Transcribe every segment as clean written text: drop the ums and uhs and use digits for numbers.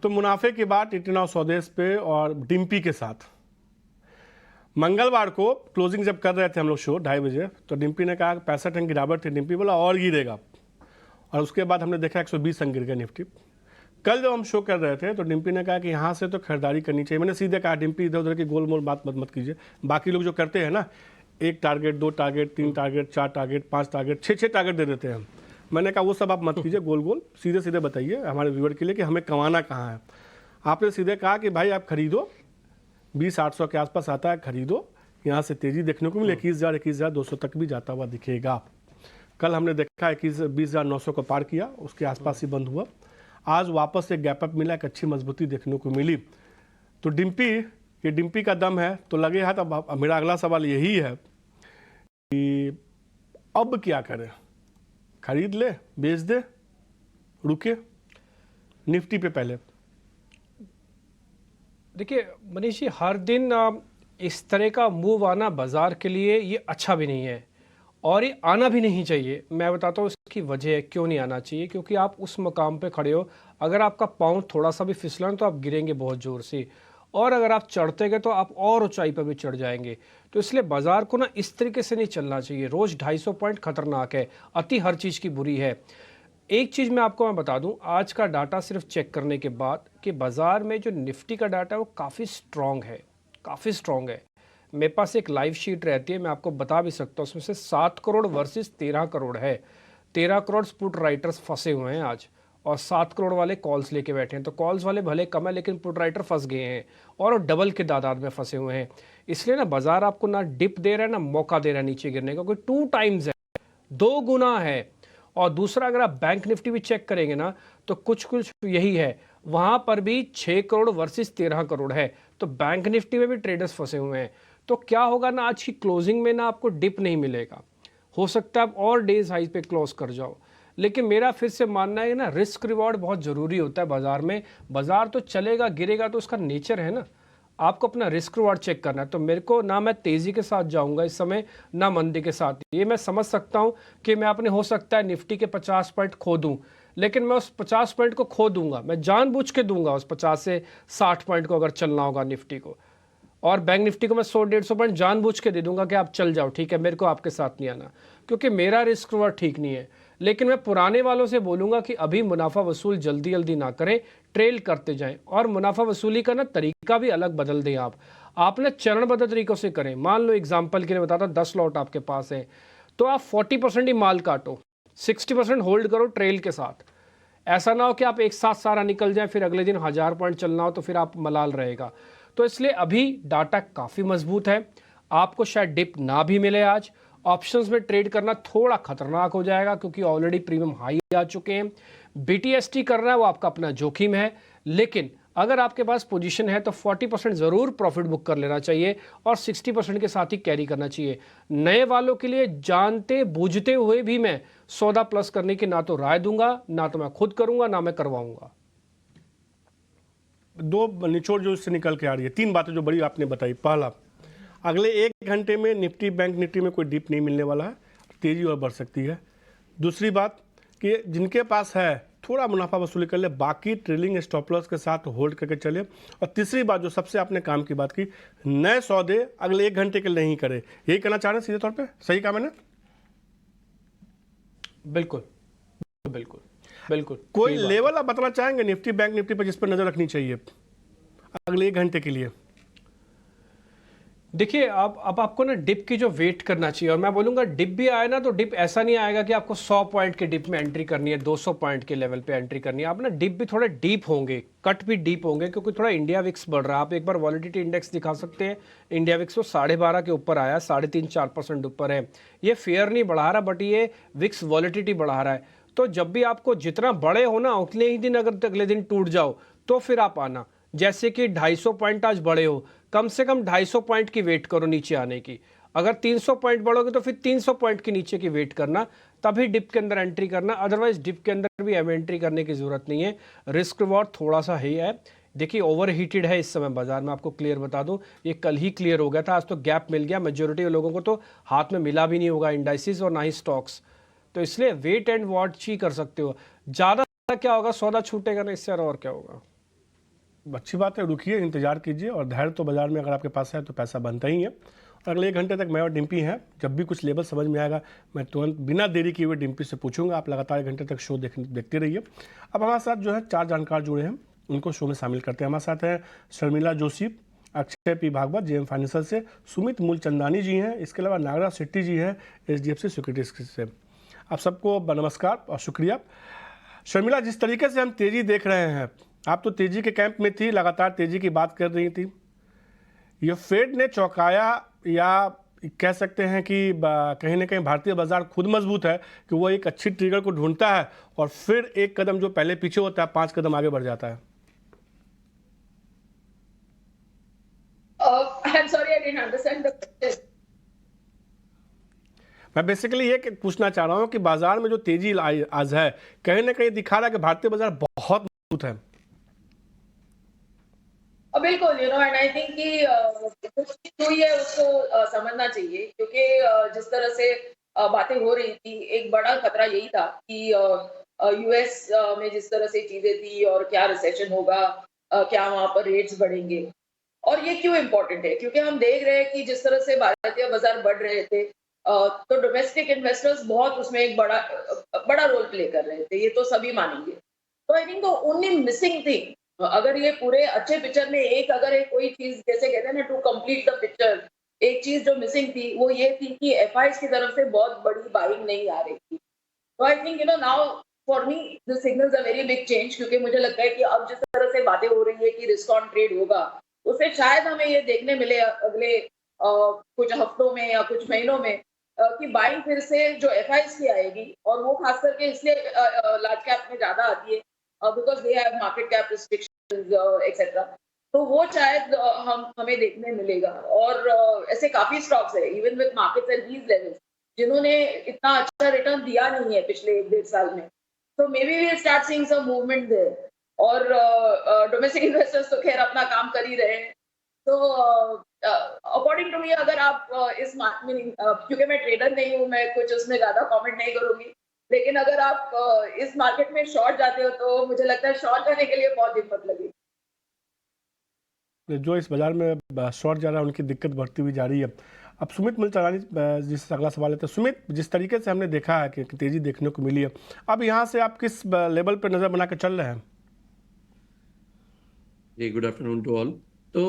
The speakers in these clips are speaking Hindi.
तो मुनाफे की बात इतना स्वदेश पे और डिम्पी के साथ। मंगलवार को क्लोजिंग जब कर रहे थे हम लोग शो 2:30 बजे, तो डिम्पी ने कहा 65 अंक गिरावट थी, डिम्पी बोला और गिरेगा, और उसके बाद हमने देखा 120 अंक गिर गया निफ्टी। कल जब हम शो कर रहे थे तो डिम्पी ने कहा कि यहाँ से तो खरीदारी करनी चाहिए। मैंने सीधे कहा डिम्पी इधर उधर की गोल मोल बात मत कीजिए। बाकी लोग जो करते हैं ना, 1 target 2 target 3 target 4 target 5 target 6 target दे देते हैं। मैंने कहा वो सब आप मत कीजिए, गोल गोल सीधे सीधे बताइए हमारे व्यूअर के लिए कि हमें कमाना कहाँ है। आपने सीधे कहा कि भाई आप खरीदो, 20,800 के आसपास आता है, खरीदो, यहाँ से तेजी देखने को मिले 21,200 तक भी जाता हुआ दिखेगा। कल हमने देखा 20,900 को पार किया, उसके आसपास ही बंद हुआ। आज वापस एक गैप अप मिला, एक अच्छी मजबूती देखने को मिली। तो डिम्पी का दम है तो लगे हाथ। अब मेरा अगला सवाल यही है कि अब क्या करें, खरीद ले, बेच दे, रुके निफ्टी पे पहले? देखिए मनीष जी, हर दिन इस तरह का मूव आना बाजार के लिए ये अच्छा भी नहीं है और ये आना भी नहीं चाहिए। मैं बताता हूँ इसकी वजह क्यों नहीं आना चाहिए। क्योंकि आप उस मकाम पे खड़े हो, अगर आपका पाँव थोड़ा सा भी फिसलन तो आप गिरेंगे बहुत ज़ोर से, और अगर आप चढ़ते गए तो आप और ऊंचाई पर भी चढ़ जाएंगे। तो इसलिए बाजार को ना इस तरीके से नहीं चलना चाहिए। रोज़ 250 पॉइंट खतरनाक है, अति हर चीज़ की बुरी है। एक चीज़ मैं बता दूं, आज का डाटा सिर्फ चेक करने के बाद कि बाज़ार में जो निफ्टी का डाटा है वो काफ़ी स्ट्रॉन्ग है, काफ़ी स्ट्रॉन्ग है। मेरे पास एक लाइव शीट रहती है, मैं आपको बता भी सकता हूँ। उसमें से 7 करोड़ वर्सेस 13 करोड़ है। 13 करोड़ पुट राइटर्स फंसे हुए हैं आज, और 7 करोड़ वाले कॉल्स लेके बैठे हैं। तो कॉल्स वाले भले कम है, लेकिन पुट राइटर फंस गए हैं और डबल के तादाद में फंसे हुए हैं। इसलिए ना बाजार आपको ना डिप दे रहा है ना मौका दे रहा है नीचे गिरने का। कोई 2 टाइम्स है, 2 गुना है। और दूसरा, अगर आप बैंक निफ्टी भी चेक करेंगे ना तो कुछ यही है, वहां पर भी 6 करोड़ वर्सेस 13 करोड़ है। तो बैंक निफ्टी में भी ट्रेडर्स फंसे हुए हैं। तो क्या होगा ना, आज की क्लोजिंग में ना आपको डिप नहीं मिलेगा। हो सकता है आप और डेज हाई पे क्लोज कर जाओ, लेकिन मेरा फिर से मानना है ना, रिस्क रिवॉर्ड बहुत ज़रूरी होता है बाजार में। बाजार तो चलेगा गिरेगा तो उसका नेचर है ना, आपको अपना रिस्क रिवॉर्ड चेक करना है। तो मेरे को ना मैं तेज़ी के साथ जाऊंगा इस समय, ना मंदी के साथ। ये मैं समझ सकता हूं कि मैं अपने, हो सकता है निफ्टी के 50 पॉइंट खो दूं, लेकिन मैं उस 50 पॉइंट को खो दूंगा, मैं जानबूझ के दूंगा उस 50 से 60 पॉइंट को अगर चलना होगा निफ्टी को। और बैंक निफ्टी को मैं 100-150 पॉइंट जानबूझ के दे दूंगा कि आप चल जाओ, ठीक है, मेरे को आपके साथ नहीं आना, क्योंकि मेरा रिस्क रिवॉर्ड ठीक नहीं है। लेकिन मैं पुराने वालों से बोलूंगा कि अभी मुनाफा वसूल जल्दी जल्दी ना करें, ट्रेल करते जाएं। और मुनाफा वसूली का ना तरीका भी अलग बदल दें। आप ना चरणबद्ध तरीकों से करें। मान लो एग्जांपल के लिए बताता, 10 लॉट आपके पास है तो आप 40% ही माल काटो, 60% होल्ड करो ट्रेल के साथ। ऐसा ना हो कि आप एक साथ सारा निकल जाए, फिर अगले दिन 1000 पॉइंट चलना हो तो फिर आप मलाल रहेगा। तो इसलिए अभी डाटा काफ़ी मजबूत है, आपको शायद डिप ना भी मिले आज। ऑप्शंस में ट्रेड करना थोड़ा खतरनाक हो जाएगा क्योंकि ऑलरेडी प्रीमियम हाई आ चुके हैं। बीटीएसटी करना है वो आपका अपना जोखिम है, लेकिन अगर आपके पास पोजीशन है तो 40% ज़रूर प्रॉफिट बुक कर लेना चाहिए और 60% के साथ ही कैरी करना चाहिए। नए वालों के लिए जानते बूझते हुए भी मैं सौदा प्लस करने की ना तो राय दूंगा, ना तो मैं खुद करूंगा, ना मैं करवाऊंगा। 2 निचोड़ जो इससे निकल के आ रही है, 3 बातें जो बड़ी आपने बताई। पहला, अगले 1 घंटे में निफ्टी बैंक निफ्टी में कोई डिप नहीं मिलने वाला है, तेजी और बढ़ सकती है। दूसरी बात कि जिनके पास है थोड़ा मुनाफा वसूली कर ले, बाकी ट्रेलिंग स्टॉप लॉस के साथ होल्ड करके चले। और तीसरी बात जो सबसे आपने काम की बात की, नए सौदे अगले 1 घंटे के लिए नहीं करे। यही कहना चाह रहे हैं सीधे तौर पे? सही कहा मैंने? बिल्कुल बिल्कुल बिल्कुल। कोई लेवल आप बताना चाहेंगे निफ्टी बैंक निफ्टी पर जिस पर नजर रखनी चाहिए अगले 1 घंटे के लिए? देखिए, अब आपको ना डिप की जो वेट करना चाहिए, और मैं बोलूंगा डिप भी आए ना तो डिप ऐसा नहीं आएगा कि आपको 100 पॉइंट के डिप में एंट्री करनी है, 200 पॉइंट के लेवल पे एंट्री करनी है। आप ना डिप भी थोड़े डीप होंगे, कट भी डीप होंगे, क्योंकि थोड़ा इंडिया विक्स बढ़ रहा है। आप एक बार वॉलिडिटी इंडेक्स दिखा सकते हैं, इंडिया विक्स को 12.5 के ऊपर आया, 3.5-4% ऊपर है। ये फेयर नहीं बढ़ा रहा, बट ये विक्स वॉलिडिटी बढ़ा रहा है। तो जब भी आपको जितना बड़े हो ना, उतने ही दिन अगर अगले दिन टूट जाओ तो फिर आप आना। जैसे कि 250 पॉइंट आज बड़े हो, कम से कम 250 पॉइंट की वेट करो नीचे आने की। अगर 300 पॉइंट बढ़ोगे तो फिर 300 पॉइंट के नीचे की वेट करना, तभी डिप के अंदर एंट्री करना। अदरवाइज डिप के अंदर भी एंट्री करने की जरूरत नहीं है। रिस्क रिवॉर्ड थोड़ा सा ही है। देखिए, ओवर हीटेड है इस समय बाजार में, आपको क्लियर बता दूं, ये कल ही क्लियर हो गया था, आज तो गैप मिल गया। मेजोरिटी लोगों को तो हाथ में मिला भी नहीं होगा इंडाइसिस और ना ही स्टॉक्स। तो इसलिए वेट एंड वॉच ही कर सकते हो। ज़्यादा क्या होगा, सौदा छूटेगा ना, इससे और क्या होगा। अच्छी बात है, रुकिए, इंतजार कीजिए और धैर्य तो बाजार में अगर आपके पास है तो पैसा बनता ही है। और अगले 1 घंटे तक मैं और डिम्पी हैं, जब भी कुछ लेवल समझ में आएगा मैं तुरंत बिना देरी किए हुए डिम्पी से पूछूंगा। आप लगातार 1 घंटे तक शो देखते रहिए। अब हमारे साथ जो है 4 जानकार जुड़े हैं, उनको शो में शामिल करते हैं। हमारे साथ हैं Sharmila Joshi, Akshay P Bhagwat JM financial से, सुमित मूलचंदानी जी हैं, इसके अलावा नागराज शेट्टी जी हैं HDFC सिक्योरिटीज से। आप सबको नमस्कार और शुक्रिया। शर्मिला, जिस तरीके से हम तेजी देख रहे हैं, आप तो तेजी के कैंप में थी, लगातार तेजी की बात कर रही थी। ये फेड ने चौंकाया या कह सकते हैं कि कहीं ना कहीं भारतीय बाजार खुद मजबूत है कि वो एक अच्छी ट्रिगर को ढूंढता है और फिर एक कदम जो पहले पीछे होता है 5 कदम आगे बढ़ जाता है। I'm sorry, I didn't understand the question. मैं बेसिकली ये पूछना चाह रहा हूँ कि बाजार में जो तेजी आज है, कहीं ना कहीं दिखा रहा है कि भारतीय बाजार बहुत मजबूत है। बिल्कुल, एंड आई थिंक कि जो चीज हुई है उसको समझना चाहिए, क्योंकि जिस तरह से बातें हो रही थी, एक बड़ा खतरा यही था कि यूएस में जिस तरह से चीजें थी और क्या रिसेशन होगा, क्या वहां पर रेट्स बढ़ेंगे। और ये क्यों इम्पोर्टेंट है, क्योंकि हम देख रहे हैं कि जिस तरह से भारतीय बाजार बढ़ रहे थे, तो डोमेस्टिक इन्वेस्टर्स बहुत उसमें एक बड़ा रोल प्ले कर रहे थे, ये तो सभी मानेंगे। तो I think only missing thing, अगर ये पूरे अच्छे पिक्चर में अगर एक कोई चीज, जैसे कहते हैं ना, टू कंप्लीट द पिक्चर, एक चीज जो मिसिंग थी वो ये थी कि एफआईज की तरफ से बहुत बड़ी बाइंग नहीं आ रही थी। तो I think now for me the signals a very big change, क्योंकि मुझे लगता है कि अब जिस तरह से बातें हो रही है कि रिस्क ऑन ट्रेड होगा, उससे शायद हमें ये देखने मिले अगले कुछ हफ्तों में या कुछ महीनों में कि बाइंग फिर से जो एफआईज की आएगी, और वो खास करके इसलिए लार्ज कैप में ज्यादा आती है because they have market cap restrictions etcetera. तो वो शायद हमें देखने मिलेगा। और ऐसे काफी स्टॉक्स है even with markets at these levels जिन्होंने इतना अच्छा रिटर्न दिया नहीं है पिछले 1-1.5 साल में। तो maybe we start seeing some movement there. और डोमेस्टिक इन्वेस्टर्स तो खैर अपना काम कर ही रहे हैं। तो अकॉर्डिंग टू मी, अगर आप इस क्योंकि मैं ट्रेडर नहीं हूँ, मैं कुछ उसमें ज्यादा कमेंट नहीं करूंगी, लेकिन अगर आप इस मार्केट में शॉर्ट जाते हो तो मुझे लगता है शॉर्ट जाने के लिए बहुत हिम्मत लगेगी। जो इस बाजार में शॉर्ट जा रहा है उनकी दिक्कत बढ़ती हुई जा रही है। अब सुमित मूलचंदानी जिससे अगला सवाल है, तो सुमित, जिस तरीके से हमने देखा है कि तेजी देखने को मिली है, अब यहाँ से आप किस लेवल पर नजर बना के चल रहे हैं? जी, गुड आफ्टरनून टू ऑल। तो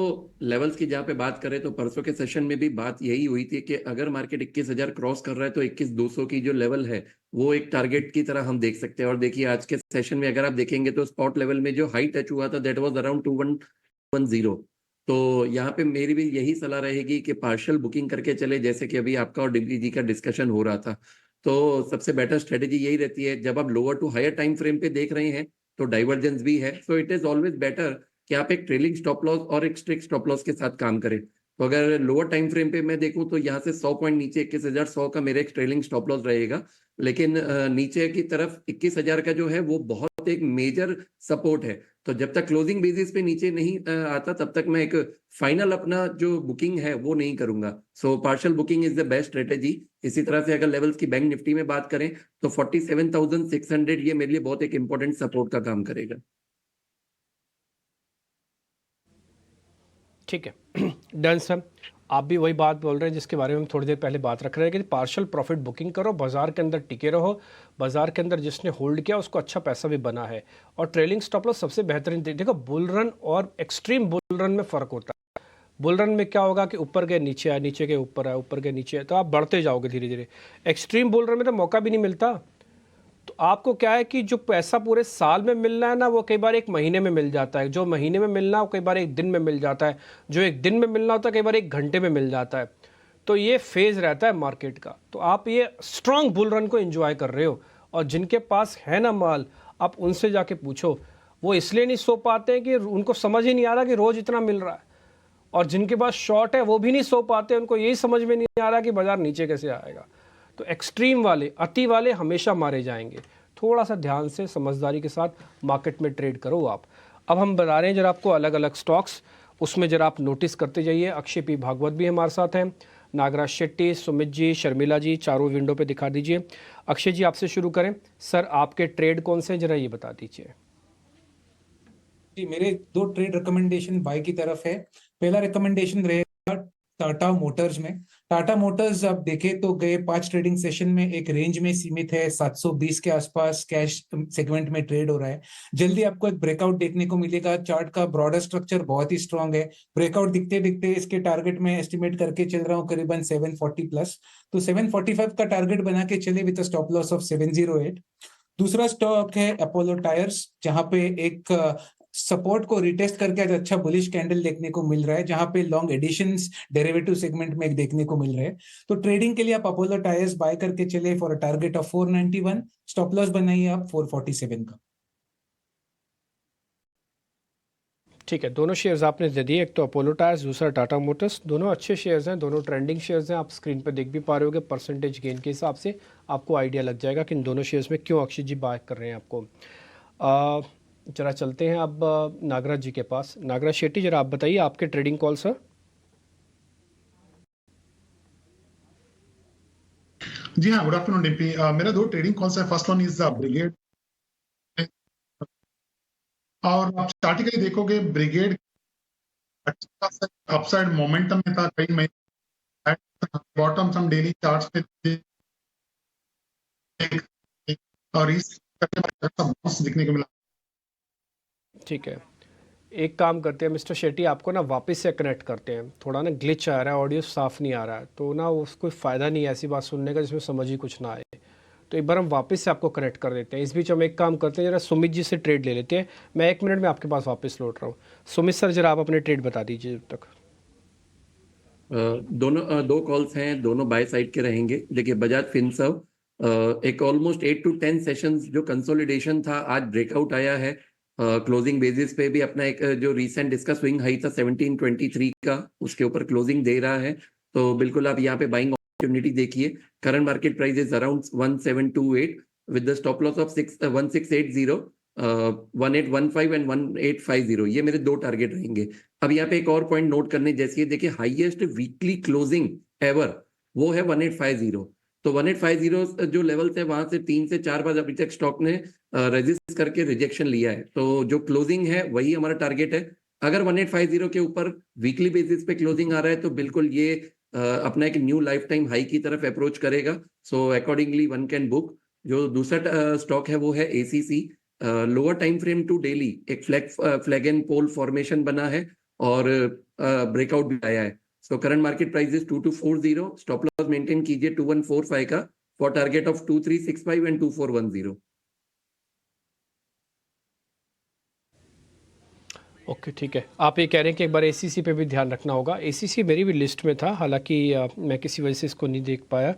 लेवल्स की जहाँ पे बात करें तो परसों के सेशन में भी बात यही हुई थी कि अगर मार्केट 21,000 क्रॉस कर रहा है तो 21,200 की जो लेवल है वो एक टारगेट की तरह हम देख सकते हैं। और देखिए आज के सेशन में अगर आप देखेंगे तो स्पॉट लेवल में जो हाई टच हुआ था दैट वाज अराउंड 2110। तो यहाँ पे मेरी भी यही सलाह रहेगी कि पार्शियल बुकिंग करके चले, जैसे कि अभी आपका और डिम्पी जी का डिस्कशन हो रहा था। तो सबसे बेटर स्ट्रेटेजी यही रहती है, जब आप lower to higher time frame पे देख रहे हैं तो डाइवर्जेंस भी है, so it is always better कि आप एक ट्रेलिंग स्टॉप लॉस और एक स्ट्रिक्ट स्टॉप लॉस के साथ काम करें। तो अगर लोअर टाइम फ्रेम पे मैं देखूं तो यहाँ से 100 पॉइंट नीचे 21,100 का मेरा एक ट्रेलिंग स्टॉप लॉस रहेगा, लेकिन नीचे की तरफ 21,000 का जो है वो बहुत एक मेजर सपोर्ट है। तो जब तक क्लोजिंग बेसिस पे नीचे नहीं आता तब तक मैं एक फाइनल अपना जो बुकिंग है वो नहीं करूंगा। So partial booking is the best strategy. इसी तरह से अगर लेवल्स की बैंक निफ्टी में बात करें तो 47,600 ये मेरे लिए बहुत एक इंपॉर्टेंट सपोर्ट का काम करेगा। ठीक है, डन सर। आप भी वही बात बोल रहे हैं जिसके बारे में हम थोड़ी देर पहले बात रख रहे हैं कि पार्शियल प्रॉफिट बुकिंग करो, बाजार के अंदर टिके रहो, बाजार के अंदर जिसने होल्ड किया उसको अच्छा पैसा भी बना है। और ट्रेलिंग स्टॉप लॉस सबसे बेहतरीन। देखो, बुल रन और एक्सट्रीम बुल रन में फ़र्क होता है। बुल रन में क्या होगा कि ऊपर गए नीचे आए, नीचे के ऊपर आए, ऊपर के नीचे आए, तो आप बढ़ते जाओगे धीरे धीरे। एक्सट्रीम बुल रन में तो मौका भी नहीं मिलता। तो आपको क्या है कि जो पैसा पूरे साल में मिलना है ना, वो कई बार 1 महीने में मिल जाता है। जो महीने में मिलना है वो कई बार 1 दिन में मिल जाता है। जो 1 दिन में मिलना होता है कई बार 1 घंटे में मिल जाता है। तो ये फेज़ रहता है मार्केट का। तो आप ये स्ट्रॉन्ग बुल रन को एंजॉय कर रहे हो, और जिनके पास है ना माल, आप उनसे जाके पूछो, वो इसलिए नहीं सो पाते हैं कि उनको समझ ही नहीं आ रहा कि रोज़ इतना मिल रहा है। और जिनके पास शॉर्ट है वो भी नहीं सो पाते, उनको यही समझ में नहीं आ रहा कि बाजार नीचे कैसे आएगा। तो एक्सट्रीम वाले, अति वाले हमेशा मारे जाएंगे। थोड़ा सा ध्यान से, समझदारी के साथ मार्केट में ट्रेड करो आप। अब हम बता रहे हैं जरा आपको अलग अलग स्टॉक्स, उसमें जरा आप नोटिस करते जाइए। अक्षय पी भागवत भी हमारे साथ हैं, नागराज शेट्टी, सुमित जी, शर्मिला जी, चारों विंडो पे दिखा दीजिए। अक्षय जी आपसे शुरू करें। सर, आपके ट्रेड कौन से हैं जरा ये बता दीजिए। जी, मेरे 2 ट्रेड रिकमेंडेशन बाय की तरफ है। पहला रिकमेंडेशन रहेगा टाटा मोटर्स में। टाटा मोटर्स आप देखें तो गए 5 ट्रेडिंग सेशन में एक रेंज में सीमित है, 720 के आसपास कैश सेगमेंट में ट्रेड हो रहा है। जल्दी आपको एक ब्रेकआउट देखने को मिलेगा। चार्ट का ब्रॉडर स्ट्रक्चर बहुत ही स्ट्रांग है। ब्रेकआउट दिखते दिखते इसके टारगेट में एस्टिमेट करके चल रहा हूँ करीबन 740 प्लस, तो 745 का टारगेट बना के चले विद स्टॉप लॉस ऑफ 708। दूसरा स्टॉक है अपोलो टायर्स, जहां पे एक सपोर्ट को रिटेस्ट करके आज अच्छा बुलिश कैंडल देखने को मिल रहा है, जहां पे लॉन्ग एडिशंस डेरिवेटिव सेगमेंट में एक देखने को मिल रहे हैं। तो ट्रेडिंग के लिए आप अपोलो टायर्स बाय करके चले for a target of 491, stop loss बनाइए आप 447 का। ठीक है, दोनों शेयर्स आपने दे दिए, एक तो अपोलो टायर्स, दूसरा टाटा मोटर्स। दोनों अच्छे शेयर्स हैं, दोनों ट्रेंडिंग शेयर्स हैं। आप स्क्रीन पर देख भी पा रहे होगे, परसेंटेज गेन के हिसाब से आपको आइडिया लग जाएगा कि इन दोनों शेयर्स में क्यों अक्षय जी बाय कर रहे हैं आपको। जरा चलते हैं अब नागराज जी के पास। नागराज शेट्टी, जरा आप बताइए आपके ट्रेडिंग कॉल सर। जी हाँ, गुड आफ्टरनून डिम्पी। मेरा 2 ट्रेडिंग कॉल्स है। फर्स्ट वन इज ब्रिगेड, और आप स्टार्टिकली देखोगे ब्रिगेड अपसाइड मोमेंटम में था कई महीने, बॉटम सम डेली चार्ट्स पे और इस बाउंस दिखने को मिला। ठीक है, एक काम करते हैं मिस्टर शेट्टी, आपको ना वापस से कनेक्ट करते हैं। थोड़ा ना ग्लिच आ रहा है, ऑडियो साफ़ नहीं आ रहा है, तो ना उसको फ़ायदा नहीं है ऐसी बात सुनने का जिसमें समझ ही कुछ ना आए। तो एक बार हम वापस से आपको कनेक्ट कर देते हैं। इस बीच हम एक काम करते हैं, जरा सुमित जी से ट्रेड ले लेते हैं। मैं 1 मिनट में आपके पास वापस लौट रहा हूँ। सुमित सर, जरा आप अपने ट्रेड बता दीजिए जब तक। दोनों 2 कॉल्स हैं, दोनों बाय साइड के रहेंगे। देखिए, बजाज फिनसर्व एक ऑलमोस्ट 8 to 10 सेशंस जो कंसोलिडेशन था, आज ब्रेकआउट आया है। क्लोजिंग बेसिस पे भी अपना एक जो रिसेंट इसका स्विंग हाई था 1723 का, उसके ऊपर क्लोजिंग दे रहा है। तो बिल्कुल आप यहाँ पे बाइंग अपॉर्चुनिटी देखिए। Current market price is around 1728 with the stop loss of 1680, 1815 and 1850। ये मेरे 2 टारगेट रहेंगे। अब यहाँ पे एक और पॉइंट नोट करने जैसी है, देखिए हाईएस्ट वीकली क्लोजिंग एवर वो है 1850। तो 1850 जो लेवल्स है, वहां से 3 से 4 बार अभी तक स्टॉक ने रेजिस्ट करके रिजेक्शन लिया है। तो जो क्लोजिंग है वही हमारा टारगेट है। अगर 1850 के ऊपर वीकली बेसिस पे क्लोजिंग आ रहा है तो बिल्कुल ये अपना एक न्यू लाइफ टाइम हाई की तरफ अप्रोच करेगा। So accordingly one can book. जो दूसरा स्टॉक है वो है ACC. Lower time frame to daily एक फ्लैग एंड पोल फॉर्मेशन बना है और ब्रेकआउट भी आया है। So current market price is 2240। Stop loss maintain कीजिए 2145 का for target of 2365 and 2410। Okay, ठीक है। आप ये कह रहे हैं कि एक बार एसीसी पे भी ध्यान रखना होगा। एसीसी मेरी भी लिस्ट में था, हालांकि मैं किसी वजह से इसको नहीं देख पाया।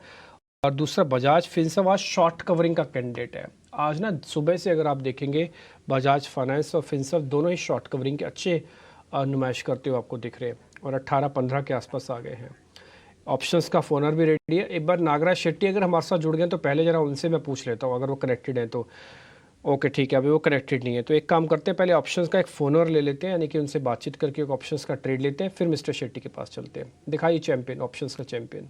और दूसरा बजाज फिनसर्व आज शॉर्ट कवरिंग का कैंडिडेट है। आज ना सुबह से अगर आप देखेंगे, बजाज फाइनेंस और फिनसर्व दोनों ही शॉर्ट कवरिंग के अच्छे नुमाइश करते हुए आपको दिख रहे हैं और 18-15 के आसपास आ गए हैं। ऑप्शंस का फोनर भी रेडी है। एक बार नागराज शेट्टी अगर हमारे साथ जुड़ गए तो पहले ज़रा उनसे मैं पूछ लेता हूँ, अगर वो कनेक्टेड हैं तो। ओके, ठीक है, अभी वो कनेक्टेड नहीं है, तो एक काम करते हैं, पहले ऑप्शंस का एक फोनर ले लेते हैं, यानी कि उनसे बातचीत करके एक ऑप्शंस का ट्रेड लेते हैं, फिर मिस्टर शेट्टी के पास चलते हैं। दिखाइए चैंपियन, ऑप्शंस का चैंपियन।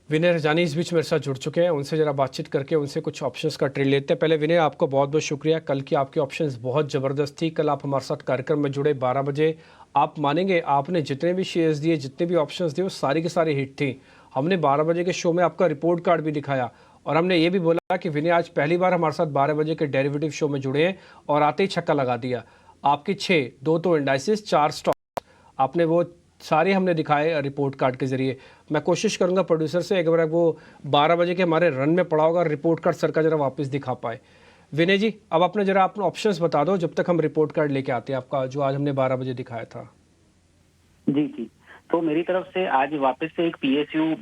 विनय रजानी इस बीच मेरे साथ जुड़ चुके हैं, उनसे ज़रा बातचीत करके उनसे कुछ ऑप्शंस का ट्रेड लेते हैं। पहले विनय, आपको बहुत बहुत शुक्रिया। कल की आपकी ऑप्शंस बहुत ज़बरदस्त थी। कल आप हमारे साथ कार्यक्रम में जुड़े 12 बजे। आप मानेंगे, आपने जितने भी शेयर्स दिए, जितने भी ऑप्शंस दिए, वो सारी की सारी हिट थी। हमने 12 बजे के शो में आपका रिपोर्ट कार्ड भी दिखाया और हमने ये भी बोला कि विनय आज पहली बार हमारे साथ 12 बजे के डेरिवेटिव शो में जुड़े हैं और आते ही छक्का लगा दिया। आपकी 6, 2 तो इंडाइसिस, 4 स्टॉक, आपने वो सारे हमने दिखाए रिपोर्ट कार्ड के जरिए। मैं कोशिश करूंगा प्रोड्यूसर से एक बार वो 12 बजे के हमारे रन में पड़ा होगा रिपोर्ट कार्ड सर का जरा वापस दिखा पाए। विनय जी, अब आपने जरा अपने ऑप्शंस बता दो जब तक हम रिपोर्ट कार्ड लेके आते हैं आपका, जो आज हमने 12 बजे दिखाया था। जी जी, तो मेरी तरफ से आज वापस से एक पीएसयू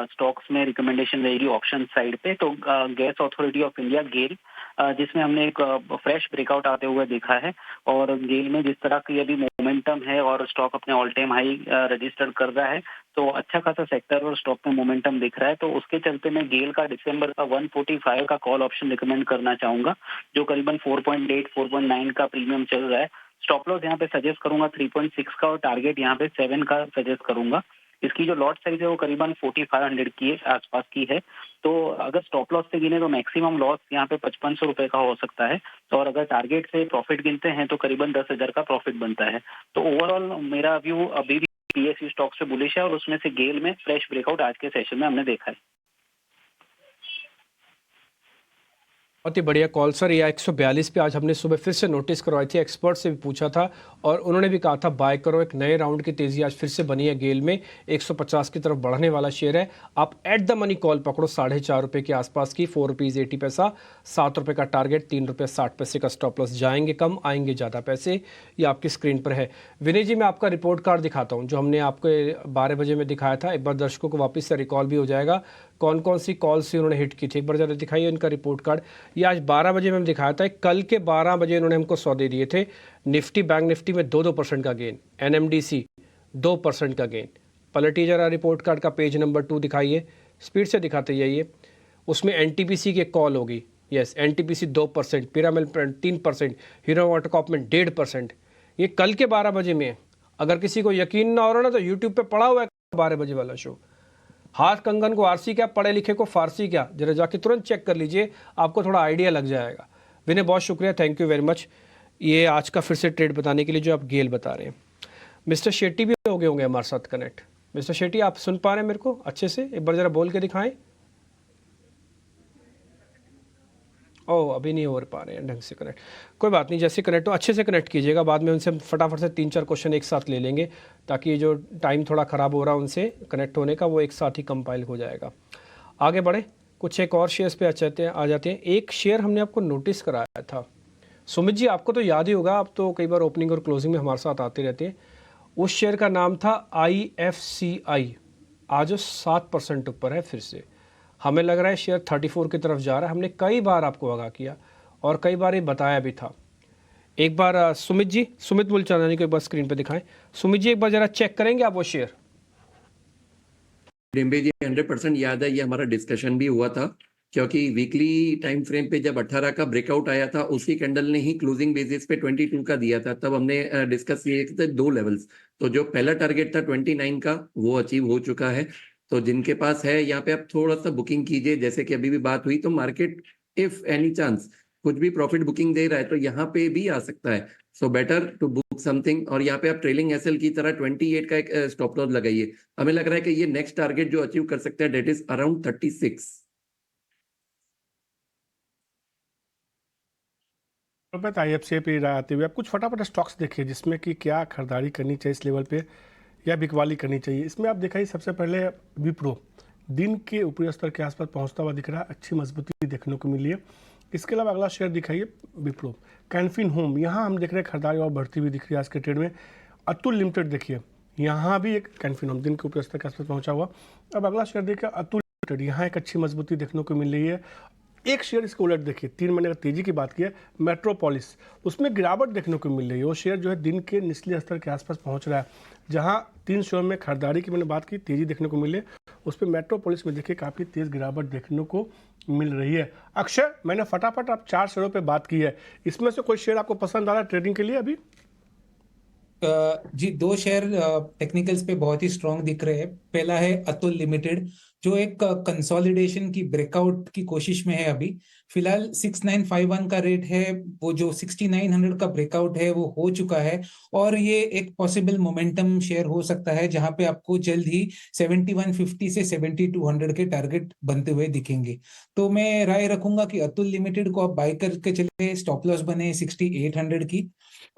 स्टॉक्स में रिकमेंडेशन रहेगी ऑप्शन साइड पे। तो गैस अथॉरिटी ऑफ इंडिया गेल, जिसमें हमने एक फ्रेश ब्रेकआउट आते हुए देखा है और गेल में जिस तरह की अभी मोमेंटम है और स्टॉक अपने ऑल टाइम हाई रजिस्टर कर रहा है, तो अच्छा खासा सेक्टर और स्टॉक में मोमेंटम दिख रहा है। तो उसके चलते मैं गेल का दिसंबर का 145 का कॉल ऑप्शन रिकमेंड करना चाहूंगा, जो करीबन 4.8 4.9 का प्रीमियम चल रहा है। स्टॉप लॉस यहाँ पे सजेस्ट करूंगा 3.6 का और टारगेट यहाँ पे 7 का सजेस्ट करूंगा। इसकी जो लॉट साइज है वो करीबन 4500 की आसपास की है। तो अगर स्टॉप लॉस से गिने तो मैक्सिमम लॉस यहाँ पे 5500 रुपए का हो सकता है, और अगर टारगेट से प्रॉफिट गिनते हैं तो करीबन 10,000 का प्रॉफिट बनता है। तो ओवरऑल मेरा व्यू अभी भी पीएसयू स्टॉक से बुलिश है, और उसमें से गेल में फ्रेश ब्रेकआउट आज के सेशन में हमने देखा है। बहुत ही बढ़िया कॉल सर। या 142 पे आज हमने सुबह फिर से नोटिस करवाई थी, एक्सपर्ट से भी पूछा था और उन्होंने भी कहा था बाय करो। एक नए राउंड की तेज़ी आज फिर से बनी है गेल में, 150 की तरफ बढ़ने वाला शेयर है। आप एट द मनी कॉल पकड़ो 4.5 रुपये के आसपास की, 4 रुपीज़ 80 पैसा, 7 रुपये का टारगेट, 3 रुपये 60 पैसे का स्टॉप लॉस। जाएंगे कम आएंगे ज़्यादा पैसे, ये आपकी स्क्रीन पर है। विनय जी मैं आपका रिपोर्ट कार्ड दिखाता हूँ जो हमने आपको 12 बजे में दिखाया था। एक बार दर्शकों को वापस से रिकॉल भी हो जाएगा कौन कौन सी कॉल से उन्होंने हिट की थी। एक बार ज़रा दिखाइए इनका रिपोर्ट कार्ड। ये आज 12 बजे में दिखाया था, कल के 12 बजे इन्होंने हमको सौदे दिए थे। निफ्टी बैंक निफ्टी में 2% का गेन, एनएमडीसी 2% का गेन। पलटिए जरा रिपोर्ट कार्ड का पेज नंबर 2 दिखाइए, स्पीड से दिखाते जाइए। उसमें एनटीपीसी की कॉल होगी, यस एनटीपीसी 2%, पिरामिल 3%, हीरो वाटरकॉप में 1.5%। ये कल के 12 बजे में। अगर किसी को यकीन ना हो रहा ना तो यूट्यूब पे पड़ा हुआ है 12 बजे वाला शो। हाथ कंगन को आरसी क्या, पढ़े लिखे को फारसी क्या, जरा जाके तुरंत चेक कर लीजिए, आपको थोड़ा आइडिया लग जाएगा। विनय बहुत शुक्रिया, थैंक यू वेरी मच ये आज का फिर से ट्रेड बताने के लिए जो आप गेल बता रहे हैं। मिस्टर शेट्टी भी हो गए होंगे हमारे साथ कनेक्ट। मिस्टर शेट्टी आप सुन पा रहे हैं मेरे को अच्छे से? एक बार ज़रा बोल के दिखाएं। ओह अभी नहीं हो पा रहे हैं ढंग से कनेक्ट, कोई बात नहीं, जैसे कनेक्ट हो अच्छे से कनेक्ट कीजिएगा। बाद में उनसे फटाफट से 3-4 क्वेश्चन एक साथ ले लेंगे ताकि ये जो टाइम थोड़ा ख़राब हो रहा है उनसे कनेक्ट होने का, वो एक साथ ही कंपाइल हो जाएगा। आगे बढ़े, कुछ एक और शेयर्स पे आ जाते हैं। एक शेयर हमने आपको नोटिस कराया था, सुमित जी आपको तो याद ही होगा, आप तो कई बार ओपनिंग और क्लोजिंग में हमारे साथ आते रहते हैं। उस शेयर का नाम था IFCI, आज 7% ऊपर है फिर से। हमें लग रहा है शेयर 34 की तरफ जा रहा है। हमने कई बार आपको आगाह किया और कई बार ये बताया भी था। एक बार सुमित मूलचंदानी को एक बार स्क्रीन पे दिखाएं। सुमित जी एक बार जरा चेक करेंगे आप वो शेयर। डिम्बे जी 100% याद है, ये हमारा डिस्कशन भी हुआ था क्योंकि वीकली टाइम फ्रेम पे जब 18 का ब्रेकआउट आया था उसी कैंडल ने ही क्लोजिंग बेसिस पे 22 का दिया था। तब हमने डिस्कस किए थे 2 लेवल्स। तो जो पहला टारगेट था 29 का वो अचीव हो चुका है। तो जिनके पास है यहाँ पे आप थोड़ा सा बुकिंग कीजिए, जैसे कि अभी भी बात हुई। तो मार्केट इफ एनी चांस कुछ भी प्रॉफिट बुकिंग दे रहा है तो यहाँ पे भी आ सकता है। So better to book something. और यहाँ पे आप ट्रेलिंग एसएल की तरह 28 का एक स्टॉप लॉस लगाइए। हमें लग रहा है कि ये नेक्स्ट टारगेट जो अचीव कर सकते हैं डेट इज अराउंड 36 IFCI पे आते हुए आप कुछ फटाफट स्टॉक्स देखिए जिसमें कि क्या खरीदारी करनी चाहिए इस लेवल पे या बिकवाली करनी चाहिए। इसमें आप दिखाइए सबसे पहले विप्रो दिन के ऊपरी स्तर के आसपास पहुंचता हुआ दिख रहा है, अच्छी मजबूती देखने को मिली है। इसके अलावा अगला शेयर दिखाइए विप्रो। कैनफिन होम, यहाँ हम देख रहे हैं खरीदारी और बढ़ती हुई दिख रही है आज के ट्रेड में। अतुल लिमिटेड देखिए, यहाँ भी एक कैनफिन होम दिन के ऊपरी स्तर के आसपास पहुंचा हुआ। अब अगला शेयर देखिए अतुल लिमिटेड, यहाँ एक अच्छी मजबूती देखने को मिल रही है। एक शेयर इसके उलट देखिए, 3 महीने का तेजी की बात की है, मेट्रोपोलिस, उसमें गिरावट देखने को मिल रही है। वो शेयर जो है दिन के निचले स्तर के आसपास पहुंच रहा है। जहां 3 शेयर में खरीदारी की मैंने बात की, तेजी देखने को मिले, उस पर मेट्रोपोलिस में देखिए काफ़ी तेज गिरावट देखने को मिल रही है। अक्षय, मैंने फटाफट आप 4 शेयरों पर बात की है, इसमें से कोई शेयर आपको पसंद आ रहा है ट्रेडिंग के लिए अभी? जी 2 शेयर टेक्निकल्स पे बहुत ही स्ट्रांग दिख रहे हैं। पहला है अतुल लिमिटेड जो एक कंसोलिडेशन की ब्रेकआउट की कोशिश में है। अभी फिलहाल 6951 का रेट है, वो जो 6900 का ब्रेकआउट है वो हो चुका है और ये एक पॉसिबल मोमेंटम शेयर हो सकता है जहां पे आपको जल्द ही 7150 से 7200 के टारगेट बनते हुए दिखेंगे। तो मैं राय रखूंगा कि अतुल लिमिटेड को आप बाय करके चले, स्टॉप लॉस बने 6800 की।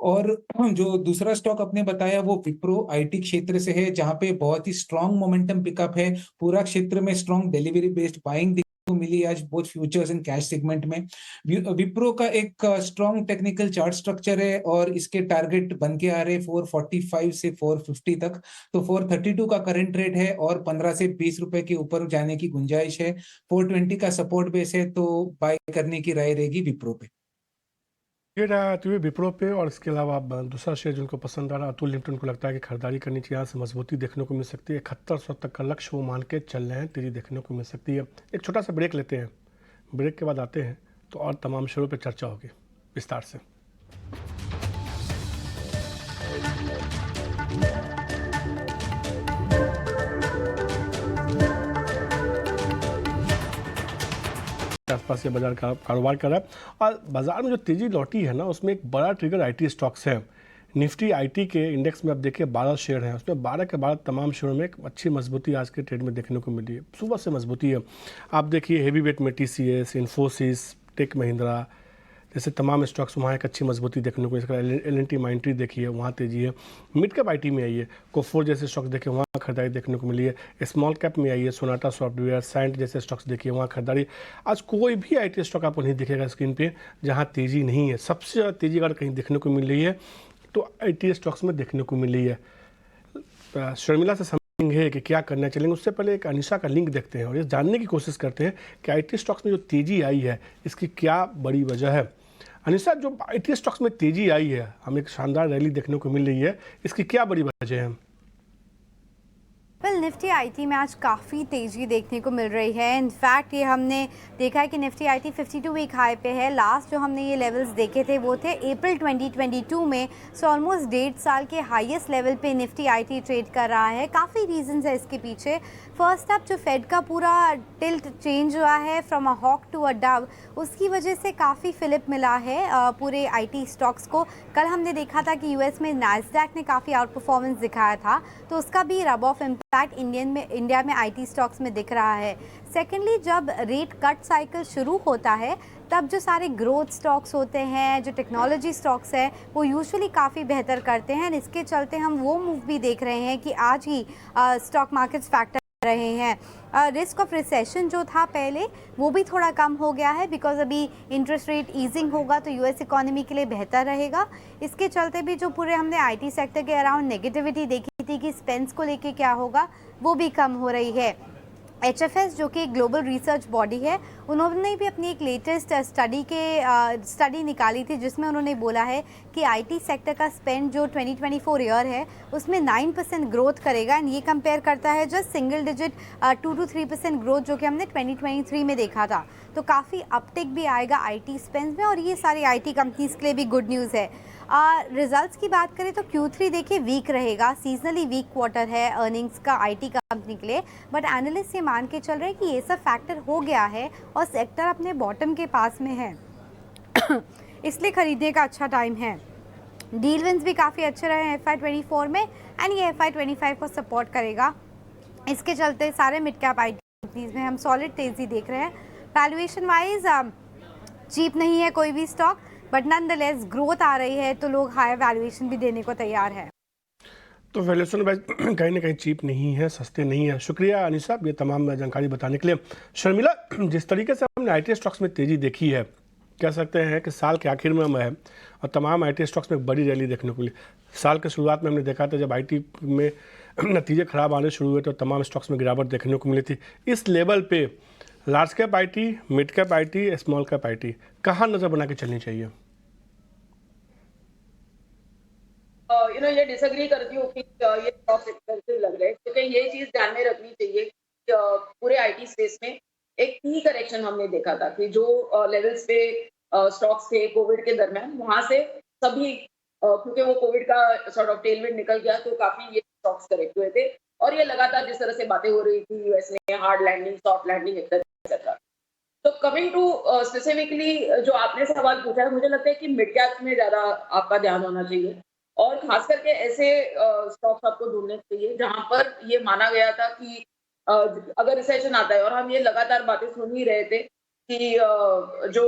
और जो दूसरा स्टॉक आपने बताया वो विप्रो आईटी क्षेत्र से है जहां पे बहुत ही स्ट्रांग मोमेंटम पिकअप है। पूरा क्षेत्र में स्ट्रांग डिलीवरी बेस्ड बाइंग को मिली आज both futures and cash segment में। विप्रो का एक स्ट्रांग टेक्निकल चार्ट स्ट्रक्चर है और इसके टारगेट बन के आ रहे 445 से 450 तक। तो 432 का करंट रेट है और 15 से 20 रुपए के ऊपर जाने की गुंजाइश है। 420 का सपोर्ट बेस है, तो बाय करने की राय रहेगी विप्रो पे। ये रहा तो ये विप्रो पे। और इसके अलावा आप दूसरा शेयर जिनको पसंद आ रहा है अतुल लिमिटेड को लगता है कि खरीदारी करनी चाहिए, यहाँ से मजबूती देखने को मिल सकती है। 7100 तक का लक्ष्य वो मान के चल रहे हैं, तेजी देखने को मिल सकती है। एक छोटा सा ब्रेक लेते हैं, ब्रेक के बाद आते हैं तो और तमाम शेयरों पे चर्चा होगी विस्तार से। आसपास ये बाजार का कारोबार कर रहा है। और बाजार में जो तेज़ी लौटी है ना, उसमें एक बड़ा ट्रिगर आईटी स्टॉक्स है। निफ्टी आईटी के इंडेक्स में आप देखिए 12 शेयर हैं, उसमें 12 के 12 तमाम शेयरों में एक अच्छी मजबूती आज के ट्रेड में देखने को मिली है। सुबह से मजबूती है। आप देखिए हेवी वेट में TCS, इन्फोसिस, टेक महिंद्रा जैसे तमाम स्टॉक्स, वहाँ एक अच्छी मजबूती देखने को। इसका L&T माइंट्री देखिए, वहाँ तेजी है। मिड कैप आईटी में आई है, कोफोर जैसे स्टॉक्स देखिए, वहाँ खरीदारी देखने को मिली है। स्मॉल कैप में आई है, सोनाटा सॉफ्टवेयर, सैंट जैसे स्टॉक्स देखिए, वहाँ खरीदारी। आज कोई भी आईटी स्टॉक आपको नहीं दिखेगा स्क्रीन पे जहाँ तेज़ी नहीं है। सबसे ज़्यादा तेज़ी अगर कहीं देखने को मिल रही है तो आईटी स्टॉक्स में देखने को मिल रही है। शर्मिला से समझेंगे कि क्या करना चलेंगे, उससे पहले एक अनिशा का लिंक देखते हैं और ये जानने की कोशिश करते हैं कि आईटी स्टॉक्स में जो तेज़ी आई है इसकी क्या बड़ी वजह है। अनिशा, जो आईटी स्टॉक्स में तेज़ी आई है, हमें एक शानदार रैली देखने को मिल रही है, इसकी क्या बड़ी वजह है? निफ्टी आईटी में आज काफ़ी तेज़ी देखने को मिल रही है। इनफैक्ट ये हमने देखा है कि निफ्टी आईटी 52 वीक हाई पे है। लास्ट जो हमने ये लेवल्स देखे थे वो थे अप्रैल 2022 में। सो ऑलमोस्ट 1.5 साल के हाईएस्ट लेवल पे निफ्टी आईटी ट्रेड कर रहा है। काफ़ी रीजंस है इसके पीछे। फर्स्ट अप, जो फेड का पूरा टिल्ट चेंज हुआ है from a hawk to a dove, उसकी वजह से काफ़ी फिलिप मिला है पूरे आईटी स्टॉक्स को। कल हमने देखा था कि यूएस में नैस्डैक ने काफ़ी आउट परफॉर्मेंस दिखाया था, तो उसका भी रब ऑफ इम्पैक्ट इंडिया में आईटी स्टॉक्स में दिख रहा है। सेकेंडली, जब रेट कट साइकिल शुरू होता है तब जो सारे ग्रोथ स्टॉक्स होते हैं, जो टेक्नोलॉजी स्टॉक्स हैं, वो यूजुअली काफ़ी बेहतर करते हैं। इसके चलते हम वो मूव भी देख रहे हैं कि आज ही स्टॉक मार्केट्स फैक्टर रहे हैं। रिस्क ऑफ रिसेशन जो था पहले, वो भी थोड़ा कम हो गया है बिकॉज अभी इंटरेस्ट रेट ईजिंग होगा तो यूएस इकोनॉमी के लिए बेहतर रहेगा। इसके चलते भी जो पूरे हमने आईटी सेक्टर के अराउंड नेगेटिविटी देखी थी कि स्पेंस को लेके क्या होगा, वो भी कम हो रही है। HFS जो कि एक ग्लोबल रिसर्च बॉडी है, उन्होंने भी अपनी एक लेटेस्ट स्टडी निकाली थी जिसमें उन्होंने बोला है कि आईटी सेक्टर का स्पेंड जो 2024 ईयर है उसमें 9% ग्रोथ करेगा। एंड ये कंपेयर करता है just single digit 2 to 3% growth जो कि हमने 2023 में देखा था। तो काफ़ी अपटेक भी आएगा आईटी स्पेंड में और ये सारी आईटी कंपनीज़ के लिए भी गुड न्यूज़ है। रिजल्ट्स की बात करें तो Q3 देखिए वीक रहेगा, सीजनली वीक क्वार्टर है अर्निंग्स का आईटी कंपनी के लिए। बट एनालिस्ट ये मान के चल रहे हैं कि ये सब फैक्टर हो गया है और सेक्टर अपने बॉटम के पास में है इसलिए खरीदने का अच्छा टाइम है। डील विंस भी काफ़ी अच्छे रहे हैं FY24 में एंड ये FY25 को सपोर्ट करेगा। इसके चलते सारे मिड कैप आईटी कंपनीज में हम सॉलिड तेज़ी देख रहे हैं। वैल्यूएशन वाइज चीप नहीं है कोई भी स्टॉक, बट नॉनदलेस ग्रोथ आ रही है तो लोग हाई वैल्यूएशन भी देने को तैयार है। तो वैल्यूएशन वाइज कहीं ना कहीं चीप नहीं है, सस्ते नहीं है। शुक्रिया अनिशा ये तमाम जानकारी बताने के लिए। शर्मिला, जिस तरीके से हमने आईटी स्टॉक्स में तेज़ी देखी है, कह सकते हैं कि साल के आखिर में हम है और तमाम आईटी स्टॉक्स में बड़ी रैली देखने को मिली। साल के शुरुआत में हमने देखा था जब आईटी में नतीजे खराब आने शुरू हुए तो तमाम स्टॉक्स में गिरावट देखने को मिली थी। इस लेवल पे large cap IT, mid cap IT, small cap IT कहाँ नज़र बना के चलनी चाहिए? ये डिसएग्री करती हूँ कि ये स्टॉक्स एक्सपेंसिव लग रहे हैं, क्योंकि ये चीज ध्यान में रखनी चाहिए कि पूरे आईटी स्पेस में एक की करेक्शन हमने देखा था कि जो लेवल्स पे स्टॉक्स थे कोविड के दरमियान, वहां से सभी क्योंकि वो कोविड का सॉर्ट ऑफ टेलविंड निकल गया तो काफी ये स्टॉक्स करेक्ट हुए थे। और ये लगातार जिस तरह से बातें हो रही थी यूएस में hard landing, soft landing etcetera. तो कमिंग टू स्पेसिफिकली जो आपने सवाल पूछा है, मुझे लगता है कि मिड कैप में ज्यादा आपका ध्यान होना चाहिए और खास करके ऐसे स्टॉक्स आपको ढूंढने चाहिए जहां पर ये माना गया था कि अगर रिसेशन आता है, और हम ये लगातार बातें सुन ही रहे थे कि जो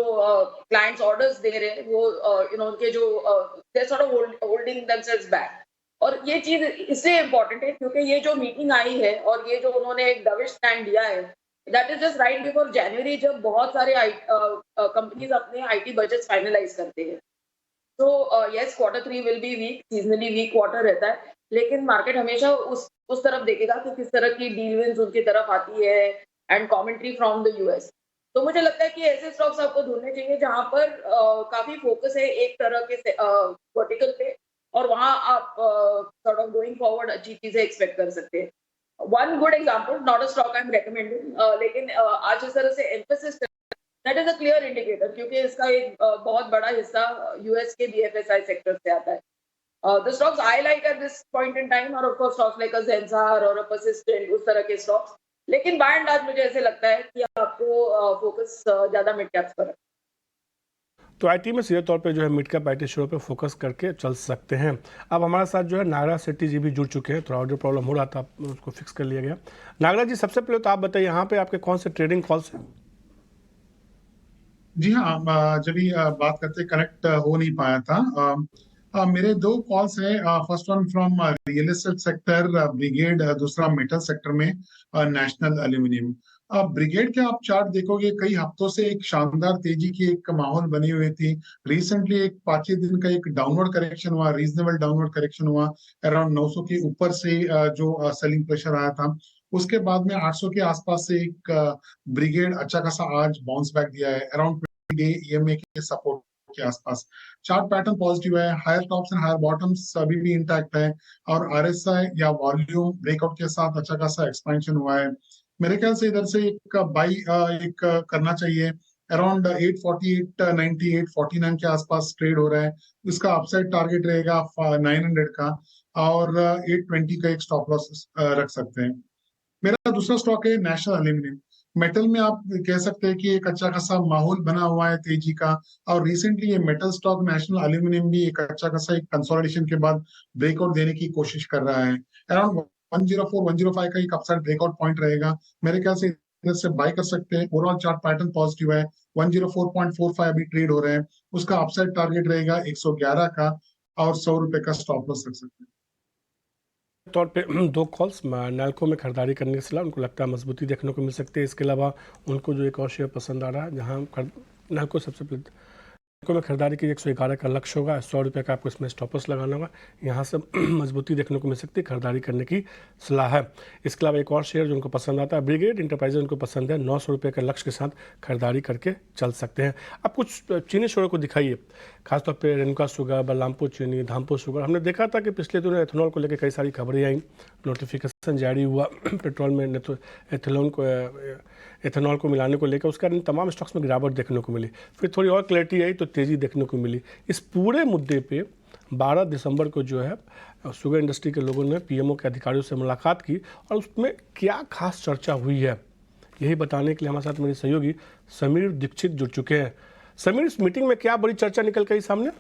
क्लाइंट्स ऑर्डर्स दे रहे हैं वो उनके जो they sort of holding themselves back. और ये चीज इसलिए इम्पोर्टेंट है क्योंकि ये जो मीटिंग आई है और ये जो उन्होंने एक डविश स्टैंड दिया है, that is just right before January, जब बहुत सारे कंपनीज अपने आईटी बजट फाइनलाइज करते हैं। तो yes, Q3 will be weak, seasonally weak quarter रहता है, लेकिन मार्केट हमेशा उस तरफ देखेगा कि किस तरह की डील विंस उनकी तरफ आती है and commentary from the US. तो मुझे लगता है कि ऐसे स्टॉक्स आपको ढूंढने चाहिए जहां पर काफी फोकस है एक तरह के वर्टिकल पे और वहां आप सॉर्ट ऑफ गोइंग फॉरवर्ड अच्छी चीजें एक्सपेक्ट कर सकते हैं। One good example, not a stock I am recommending, लेकिन आज इस तरह से emphasis that is a clear indicator क्योंकि इसका एक बहुत बड़ा हिस्सा यूएस के BFSI सेक्टर से आता है। The stocks I like at this point in time are of course stocks like a Zensar or a Persistent, उस तरह के stocks लेकिन बाय एंड लार्ज मुझे ऐसे लगता है कि आपको फोकस ज्यादा मिड कैप्स पर है। तो आईटी में सीधे तौर पे जो है मिड कैप आईटी शेयरों पे फोकस करके चल सकते हैं। अब हमारे साथ जो है नागराज सेट्टी जी भी जुड़ चुके हैं। थोड़ा ऑडियो प्रॉब्लम हो रहा था, उसको फिक्स कर लिया गया। नागराज जी, सबसे पहले तो आप बताइए यहाँ पे आपके कौन से ट्रेडिंग कॉल्स हैं? जी हाँ, जब भी बात करते कनेक्ट हो नहीं पाया था। मेरे दो कॉल्स हैं। First one from real estate sector brigade, दूसरा मेटल सेक्टर में नेशनल एल्यूमिनियम। ब्रिगेड के आप चार्ट देखोगे, कई हफ्तों से एक शानदार तेजी की एक माहौल बनी हुई थी। रिसेंटली एक 5 दिन का एक डाउनवर्ड करेक्शन हुआ, रीजनेबल डाउनवर्ड करेक्शन हुआ अराउंड 900 के ऊपर से, जो सेलिंग प्रेशर आया था। उसके बाद में 800 के आसपास से एक ब्रिगेड अच्छा खासा आज बाउंस बैक दिया है अराउंड डे ईएमए के सपोर्ट के आसपास। चार्ट पैटर्न पॉजिटिव है, higher tops and higher bottoms अभी भी इंटैक्ट है, और आरएसआई या वॉल्यूम ब्रेकआउट के साथ अच्छा खासा एक्सपेंशन हुआ है। मेरे ख्याल से इधर से एक बाई एक करना चाहिए। अराउंड 848 90 849 के आसपास ट्रेड हो रहा है। इसका अपसाइड टारगेट रहेगा 900 का, और 820 का एक स्टॉप लॉस रख सकते हैं। मेरा दूसरा स्टॉक है नेशनल एल्यूमिनियम। मेटल में आप कह सकते हैं कि एक अच्छा खासा माहौल बना हुआ है तेजी का, और रिसेंटली ये मेटल स्टॉक नेशनल एल्यूमिनियम भी एक अच्छा खासा एक कंसोलिडेशन के बाद ब्रेकआउट देने की कोशिश कर रहा है। अराउंड 104 105 का एक अपसाइड ब्रेकआउट पॉइंट रहेगा। मेरे ख्याल से इधर से बाय कर सकते हैं। ओवरऑल चार्ट पैटर्न पॉजिटिव है। 104.45 अभी ट्रेड हो रहे हैं। उसका अपसाइड टारगेट रहेगा 111 का, और 100 रुपए का स्टॉप लॉस रख सकते हैं। तौर पे दो कॉल्स नैल्को में खरीदारी करने के सिलसिला, उनको लगता है मजबूती देखने को मिल सकती है। इसके अलावा उनको जो एक और शेयर पसंद आ रहा है, जहां नैल्को सबसे पहले नैल्को में खरीदारी की 111 का लक्ष्य होगा। 100 रुपये का आपको इसमें स्टॉप लॉस लगाना होगा। यहाँ से मजबूती देखने को मिल सकती है, खरीदारी करने की सलाह है। इसके अलावा एक और शेयर जो उनको पसंद आता है, ब्रिगेड इंटरप्राइजेज, उनको पसंद है। 900 रुपये का लक्ष्य के साथ खरीदारी करके चल सकते हैं। अब कुछ चीनी शेयरों को दिखाइए, खासतौर पे रेणुका शुगर, बलरामपुर चीनी, धामपुर शुगर। हमने देखा था कि पिछले दिनों एथेनॉल को लेकर कई सारी खबरें आई, नोटिफिकेशन जारी हुआ पेट्रोल में एथेनॉल को मिलाने को लेकर। उसके कारण तमाम स्टॉक्स में गिरावट देखने को मिली। फिर थोड़ी और क्लैरिटी आई तो तेज़ी देखने को मिली। इस पूरे मुद्दे पे 12 दिसंबर को जो है शुगर इंडस्ट्री के लोगों ने पीएमओ के अधिकारियों से मुलाकात की, और उसमें क्या खास चर्चा हुई है, यही बताने के लिए हमारे साथ मेरे सहयोगी समीर दीक्षित जुड़ चुके हैं। समीर, इस मीटिंग में क्या बड़ी चर्चा निकल गई सामने?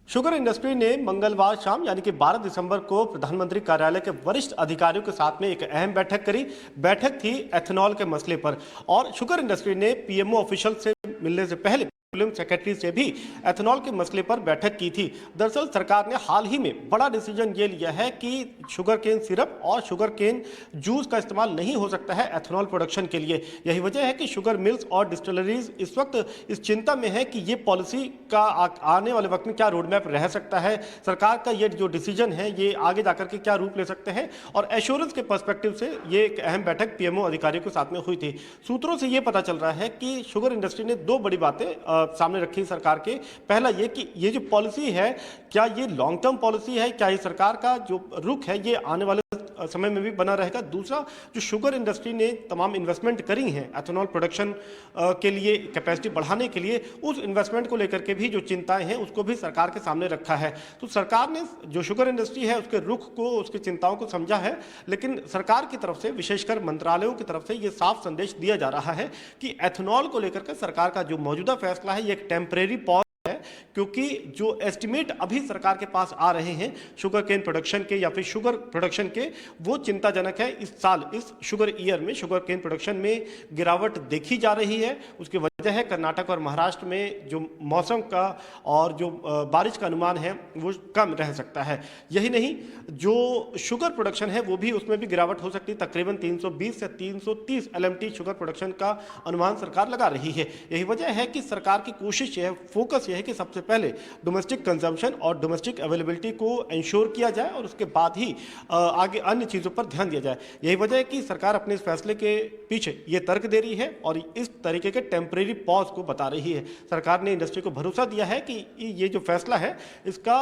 शुगर इंडस्ट्री ने मंगलवार शाम यानी कि 12 दिसंबर को प्रधानमंत्री कार्यालय के वरिष्ठ अधिकारियों के साथ में एक अहम बैठक करी। बैठक थी एथेनॉल के मसले पर, और शुगर इंडस्ट्री ने पीएमओ ऑफिशियल से मिलने से पहले पेट्रोलियम सेक्रेटरी से भी एथेनॉल के मसले पर बैठक की थी। दरअसल सरकार ने हाल ही में बड़ा डिसीजन ये लिया है कि शुगर केन सिरप और शुगर केन जूस का इस्तेमाल नहीं हो सकता है एथेनॉल प्रोडक्शन के लिए। यही वजह है कि शुगर मिल्स और डिस्टिलरीज इस वक्त इस चिंता में है कि ये पॉलिसी का आने वाले वक्त में क्या रोड मैप रह सकता है। सरकार का ये जो डिसीजन है ये आगे जाकर के क्या रूप ले सकते हैं, और एश्योरेंस के पर्सपेक्टिव से ये एक अहम बैठक पीएमओ अधिकारियों के साथ में हुई थी। सूत्रों से ये पता चल रहा है कि शुगर इंडस्ट्री ने दो बड़ी बातें सामने रखी सरकार के। पहला ये कि ये जो पॉलिसी है, क्या ये लॉन्ग टर्म पॉलिसी है, क्या ये सरकार का जो रुख है ये आने वाले समय में भी बना रहेगा। दूसरा, जो शुगर इंडस्ट्री ने तमाम इन्वेस्टमेंट करी हैं एथेनॉल प्रोडक्शन के लिए, कैपेसिटी बढ़ाने के लिए, उस इन्वेस्टमेंट को लेकर के भी जो चिंताएं हैं उसको भी सरकार के सामने रखा है। तो सरकार ने जो शुगर इंडस्ट्री है उसके रुख को, उसकी चिंताओं को समझा है, लेकिन सरकार की तरफ से, विशेषकर मंत्रालयों की तरफ से ये साफ संदेश दिया जा रहा है कि एथेनॉल को लेकर के सरकार का जो मौजूदा फैसला है ये एक टेम्परेरी पॉज है, क्योंकि जो एस्टिमेट अभी सरकार के पास आ रहे हैं शुगर केन प्रोडक्शन के या फिर शुगर प्रोडक्शन के, वो चिंताजनक है। इस साल, इस शुगर ईयर में शुगर केन प्रोडक्शन में गिरावट देखी जा रही है। उसकी वजह है कर्नाटक और महाराष्ट्र में जो मौसम का और जो बारिश का अनुमान है वो कम रह सकता है। यही नहीं, जो शुगर प्रोडक्शन है वो भी, उसमें भी गिरावट हो सकती है। तकरीबन 320 से 330 LMT शुगर प्रोडक्शन का अनुमान सरकार लगा रही है। यही वजह है कि सरकार की कोशिश है, फोकस यह है कि सबसे पहले डोमेस्टिक कंजम्पशन और डोमेस्टिक अवेलेबिलिटी को इंश्योर किया जाए, और उसके बाद ही आगे अन्य चीज़ों पर ध्यान दिया जाए। यही वजह है कि सरकार अपने इस फैसले के पीछे ये तर्क दे रही है और इस तरीके के टेम्परेरी पॉज को बता रही है। सरकार ने इंडस्ट्री को भरोसा दिया है कि ये जो फैसला है इसका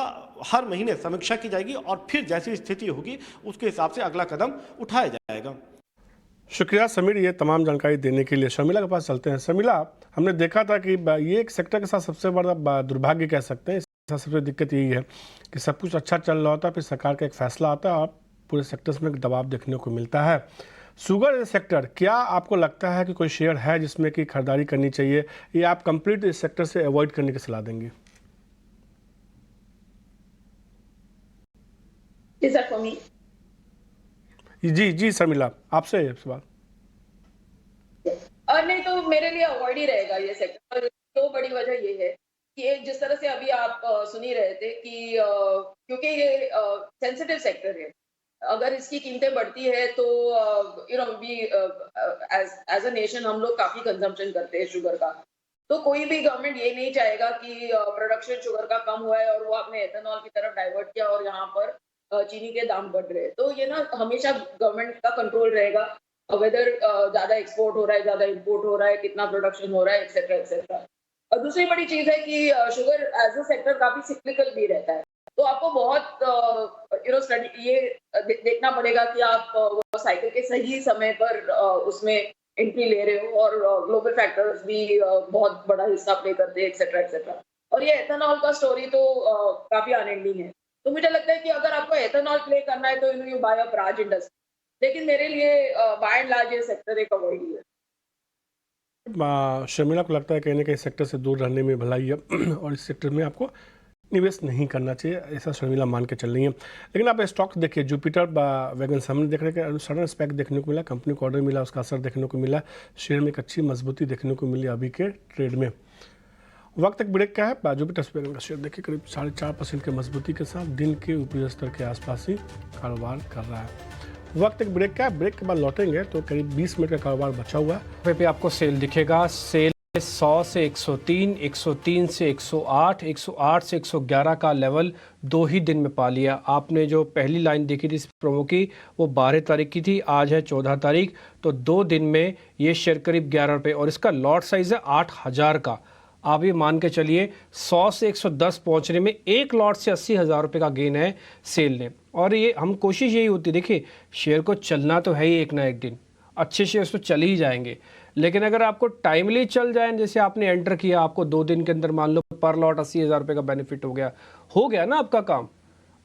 हर महीने समीक्षा की जाएगी, और फिर जैसी स्थिति होगी उसके हिसाब से अगला कदम उठाया जाएगा। शुक्रिया समीर, ये तमाम जानकारी देने के लिए। शर्मिला के पास चलते हैं। शर्मिला, हमने देखा था कि ये एक सेक्टर के साथ सबसे बड़ा दुर्भाग्य कह सकते हैं, इसके साथ सबसे दिक्कत यही है कि सब कुछ अच्छा चल रहा होता है, फिर सरकार का एक फैसला आता है और पूरे सेक्टर्स में दबाव देखने को मिलता है। शुगर सेक्टर, क्या आपको लगता है कि कोई शेयर है जिसमें कि खरीदारी करनी चाहिए, या आप कंप्लीट इस सेक्टर से अवॉइड करने की सलाह देंगे? जी शर्मिला, आपसे है सवाल। नहीं तो मेरे लिए अवॉइड ही रहेगा ये सेक्टर। तो बड़ी वजह ये है कि एक जिस तरह से अभी आप सुन ही रहे थे कि क्योंकि ये सेंसिटिव सेक्टर है, अगर इसकी कीमतें बढ़ती है तो you know we as a nation हम लोग काफी कंजम्पशन करते हैं शुगर का। तो कोई भी गवर्नमेंट ये नहीं चाहेगा कि प्रोडक्शन शुगर का कम हुआ है और वो आपने एथेनॉल की तरफ डाइवर्ट किया और यहाँ पर चीनी के दाम बढ़ रहे हैं। तो ये ना हमेशा गवर्नमेंट का कंट्रोल रहेगा, वेदर ज्यादा एक्सपोर्ट हो रहा है, ज्यादा इंपोर्ट हो रहा है, कितना प्रोडक्शन हो रहा है, एक्सेट्रा एक्सेट्रा। और दूसरी बड़ी चीज है कि शुगर एज अ सेक्टर काफी सिक्लिकल भी रहता है, तो आपको बहुत यू नो स्टडी ये देखना पड़ेगा कि आप वो साइकिल के सही समय पर उसमें एंट्री ले रहे हो, और ग्लोबल फैक्टर्स भी बहुत बड़ा हिस्सा प्ले करते हैं, एक्सेट्रा एक्सेट्रा। और ये एथेनॉल का स्टोरी तो काफी अनएंडिंग है। तो मुझे लगता है कि अगर आपको एथेनॉल प्ले करना है तो you buy a Praj industry, लेकिन मेरे लिए बाय एंड लार्ज ये सेक्टर एक अवॉइड ही है। शर्मिला को लगता है कहीं ना कहीं सेक्टर से दूर रहने में भलाई है और इस सेक्टर में आपको निवेश नहीं करना चाहिए, ऐसा शर्मिला मान के चल रही है। लेकिन आप स्टॉक देखिए, जुपिटर वैगन्स हमने देख रहे हैं सडन स्पैक देखने को मिला, कंपनी को ऑर्डर मिला, उसका असर देखने को मिला, शेयर में एक अच्छी मजबूती देखने को मिली अभी के ट्रेड में। वक्त एक ब्रेक का है। जुपिटर वैगन का शेयर देखिए करीब 4.5% के मजबूती के साथ दिन के ऊपरी स्तर के आसपास ही कारोबार कर रहा है। वक्त एक ब्रेक का है, ब्रेक के बाद लौटेंगे तो करीब 20 मिनट का कारोबार बचा हुआ है। पे आपको सेल दिखेगा, सेल 100 से 103, 103 से 108, 108 से 111 का लेवल 2 ही दिन में पा लिया। आपने जो पहली लाइन देखी थी इस प्रोमो की वो 12 तारीख की थी, आज है 14 तारीख, तो 2 दिन में ये शेयर करीब 11 रुपये, और इसका लॉट साइज है 8000 का। आप ये मान के चलिए 100 से 110 पहुंचने में एक लॉट से 80,000 रुपये का गेन है सेल ने। और ये हम कोशिश यही होती है, देखिए शेयर को चलना तो है ही एक ना एक दिन, अच्छे शेयर्स तो चल ही जाएंगे, लेकिन अगर आपको टाइमली चल जाए, जैसे आपने एंटर किया, आपको 2 दिन के अंदर मान लो पर लॉट 80,000 रुपये का बेनिफिट हो गया ना आपका काम।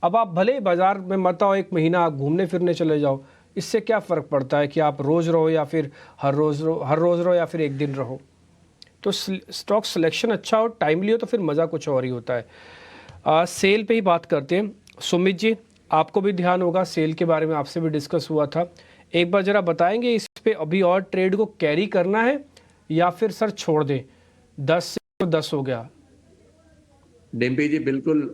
अब आप भले ही बाजार में मत आओ, 1 महीना आप घूमने फिरने चले जाओ, इससे क्या फ़र्क पड़ता है कि आप रोज़ रहो या फिर हर रोज़ रहो या फिर एक दिन रहो। तो स्टॉक सिलेक्शन अच्छा हो, टाइमली हो, तो फिर मज़ा कुछ और ही होता है। सेल पे ही बात करते हैं। सुमित जी, आपको भी ध्यान होगा, सेल के बारे में आपसे भी डिस्कस हुआ था, एक बार ज़रा बताएंगे इस पे अभी और ट्रेड को कैरी करना है या फिर सर छोड़ दें? 10 से 10 हो गया। डिम्पी जी बिल्कुल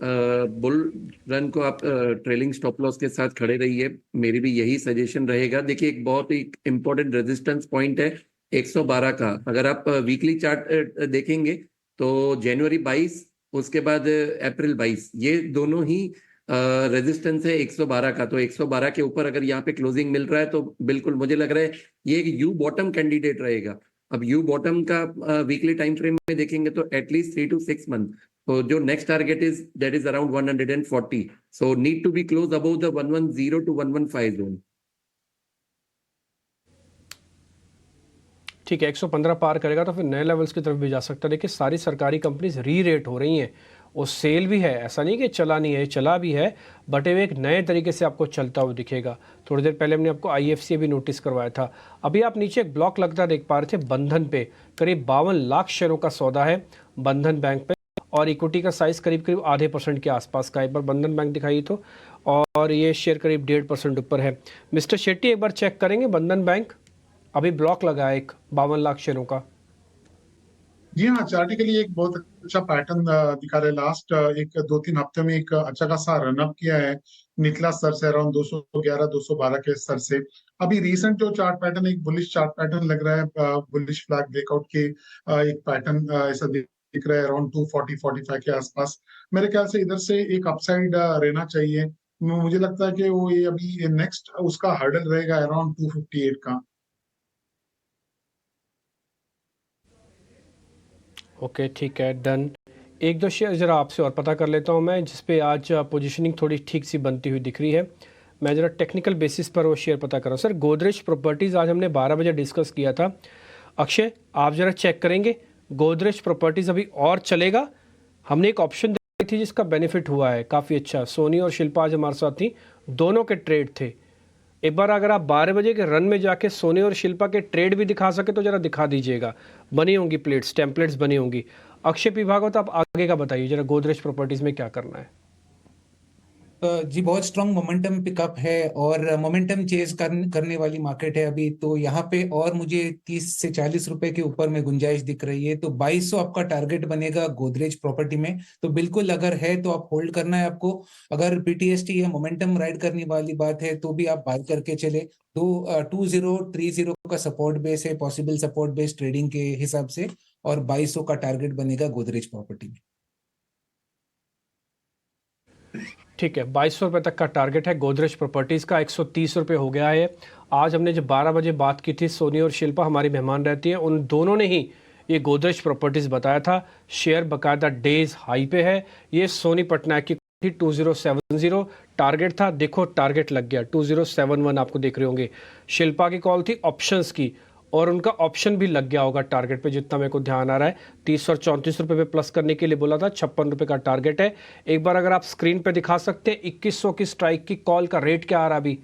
बुल रन को आप ट्रेलिंग स्टॉप लॉस के साथ खड़े रहिए, मेरी भी यही सजेशन रहेगा। देखिए एक बहुत ही इंपॉर्टेंट रेजिस्टेंस पॉइंट है 112 का। अगर आप वीकली चार्ट देखेंगे तो जनवरी 22 उसके बाद अप्रैल 22 ये दोनों ही रेजिस्टेंस है 112 का। तो 112 के ऊपर अगर यहाँ पे क्लोजिंग मिल रहा है तो बिल्कुल मुझे लग रहा है ये एक यू बॉटम कैंडिडेट रहेगा। अब यू बॉटम का वीकली टाइम फ्रेम में देखेंगे तो एटलीस्ट 3 to 6 मंथ, तो जो next target is that is around 140, so need to be close above the 110 to 115 zone. ठीक है, 115 पार करेगा तो फिर नए लेवल्स की तरफ भी जा सकता है। देखिए सारी सरकारी कंपनीज री रेट हो रही हैं, और सेल भी है, ऐसा नहीं कि चला नहीं है, चला भी है, बट एक नए तरीके से आपको चलता हुआ दिखेगा। थोड़ी देर पहले हमने आपको IFC भी नोटिस करवाया था। अभी आप नीचे एक ब्लॉक लगता देख पा रहे थे बंधन पे, करीब 52 लाख शेयरों का सौदा है बंधन बैंक पे, और इक्विटी का साइज करीब 0.5% के आसपास का। एक बार बंधन बैंक दिखाइए तो, और ये शेयर करीब 1.5% ऊपर है। मिस्टर शेट्टी एक बार चेक करेंगे बंधन बैंक, अभी ब्लॉक लगा है एक 52 लाख शेयरों का। जी हाँ, चार्टिकली एक बहुत अच्छा पैटर्न दिखा रहे। लास्ट 1-2-3 हफ्ते में एक अच्छा खासा रनअप किया है निचला स्तर से अराउंड 211-212 के स्तर से। अभी रिसेंट जो चार्ट पैटर्न एक बुलिश चार्ट पैटर्न लग रहा है, बुलिश फ्लैग ब्रेकआउट के एक पैटर्न ऐसा दिख रहा है अराउंड 240-45 के आसपास। मेरे ख्याल से इधर से एक अपसाइड रहना चाहिए। मुझे लगता है कि वो ये अभी नेक्स्ट उसका हर्डल रहेगा अराउंड 258 का। ओके ठीक है, डन। एक दो शेयर ज़रा आपसे और पता कर लेता हूँ मैं, जिस पे आज पोजीशनिंग थोड़ी ठीक सी बनती हुई दिख रही है। मैं ज़रा टेक्निकल बेसिस पर वो शेयर पता कर रहा हूँ। सर गोदरेज प्रॉपर्टीज़ आज हमने 12 बजे डिस्कस किया था। अक्षय आप ज़रा चेक करेंगे, गोदरेज प्रॉपर्टीज़ अभी और चलेगा? हमने एक ऑप्शन दी थी जिसका बेनिफिट हुआ है काफ़ी अच्छा। सोनी और शिल्पा आज हमारे साथ थी, दोनों के ट्रेड थे। एक बार अगर आप 12 बजे के रन में जाके सोनी और शिल्पा के ट्रेड भी दिखा सके तो ज़रा दिखा दीजिएगा। बनी होंगी प्लेट्स, टेम्पलेट्स बनी होंगी। अक्षय पी भागवत, आप आगे का बताइए जरा, गोदरेज प्रॉपर्टीज़ में क्या करना है? जी बहुत स्ट्रांग मोमेंटम पिकअप है और मोमेंटम चेज करने वाली मार्केट है अभी, तो यहाँ पे और मुझे 30 से 40 रुपए के ऊपर में गुंजाइश दिख रही है। तो 2200 आपका टारगेट बनेगा गोदरेज प्रॉपर्टी में, तो बिल्कुल अगर है तो आप होल्ड करना है आपको। अगर पीटीएसटी है, मोमेंटम राइड करने वाली बात है, तो भी आप बाय करके चले। तो 2030 का सपोर्ट बेस है, पॉसिबल सपोर्ट बेस ट्रेडिंग के हिसाब से, और 2200 का टारगेट बनेगा गोदरेज प्रॉपर्टी में। ठीक है, 2200 रुपये तक का टारगेट है गोदरेज प्रॉपर्टीज़ का। 130 रुपये हो गया है। आज हमने जब 12 बजे बात की थी, सोनी और शिल्पा हमारी मेहमान रहती है, उन दोनों ने ही ये गोदरेज प्रॉपर्टीज़ बताया था। शेयर बाकायदा डेज हाई पे है। ये सोनी पटनायक की थी 2070, टारगेट था, देखो टारगेट लग गया 2071 आपको देख रहे होंगे। शिल्पा की कॉल थी ऑप्शंस की, और उनका ऑप्शन भी लग गया होगा टारगेट पे, जितना मेरे को ध्यान आ रहा है। 30 और 34 रुपये पे प्लस करने के लिए बोला था, 56 रुपये का टारगेट है। एक बार अगर आप स्क्रीन पे दिखा सकते हैं 2100 की स्ट्राइक की कॉल का रेट क्या आ रहा अभी,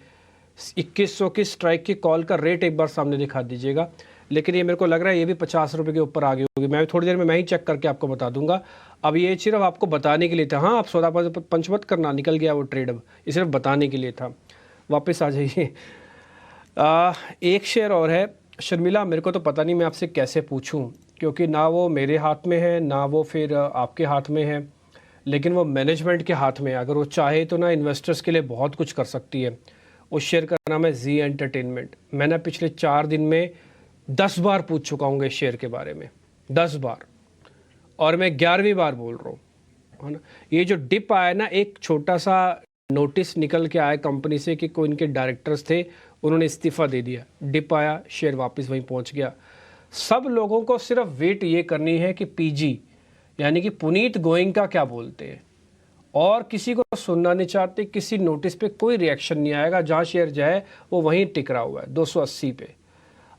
2100 की स्ट्राइक की कॉल का रेट एक बार सामने दिखा दीजिएगा। लेकिन ये मेरे को लग रहा है ये भी 50 रुपये के ऊपर आ गई होगी। मैं थोड़ी देर में मैं ही चेक करके आपको बता दूंगा। अब ये सिर्फ आपको बताने के लिए था। हाँ, आप सौदा पंच मत करना, निकल गया वो ट्रेड। अब ये सिर्फ बताने के लिए था। वापस आ जाइए। एक शेयर और है शर्मिला, मेरे को तो पता नहीं मैं आपसे कैसे पूछूं, क्योंकि ना वो मेरे हाथ में है ना वो फिर आपके हाथ में है, लेकिन वो मैनेजमेंट के हाथ में है। अगर वो चाहे तो ना इन्वेस्टर्स के लिए बहुत कुछ कर सकती है। उस शेयर का नाम है जी एंटरटेनमेंट। मैंने पिछले 4 दिन में 10 बार पूछ चुका हूँ इस शेयर के बारे में, 10 बार, और मैं 11वीं बार बोल रहा हूँ, है ना। ये जो डिप आया ना, एक छोटा सा नोटिस निकल के आया कंपनी से कि कोई इनके डायरेक्टर्स थे, उन्होंने इस्तीफ़ा दे दिया। डिप आया, शेयर वापस वहीं पहुंच गया। सब लोगों को सिर्फ वेट ये करनी है कि पीजी यानी कि पुनीत गोयनका क्या बोलते हैं, और किसी को सुनना नहीं चाहते। किसी नोटिस पे कोई रिएक्शन नहीं आएगा। जहाँ शेयर जाए वो वहीं टिक रहा हुआ है 280 पे।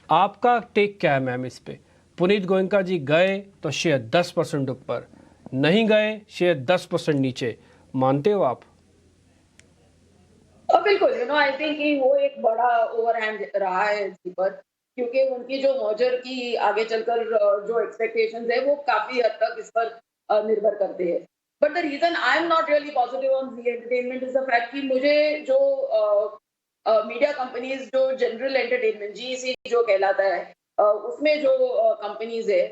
आपका टेक क्या है मैम इस पे? पुनीत गोयनका जी गए तो शेयर 10% ऊपर, नहीं गए शेयर 10% नीचे। मानते हो आप? बिल्कुल, आई थिंक कि वो एक बड़ा ओवरहैंग रहा है इसी पर, क्योंकि उनकी जो मर्जर की आगे चलकर जो एक्सपेक्टेशंस है वो काफी हद तक इस पर निर्भर करते हैं। But the reason I am not really positive on Zee entertainment is the fact कि मुझे जो मीडिया कंपनीज, जो जनरल एंटरटेनमेंट जीईसी जो कहलाता है, उसमें जो कंपनीज है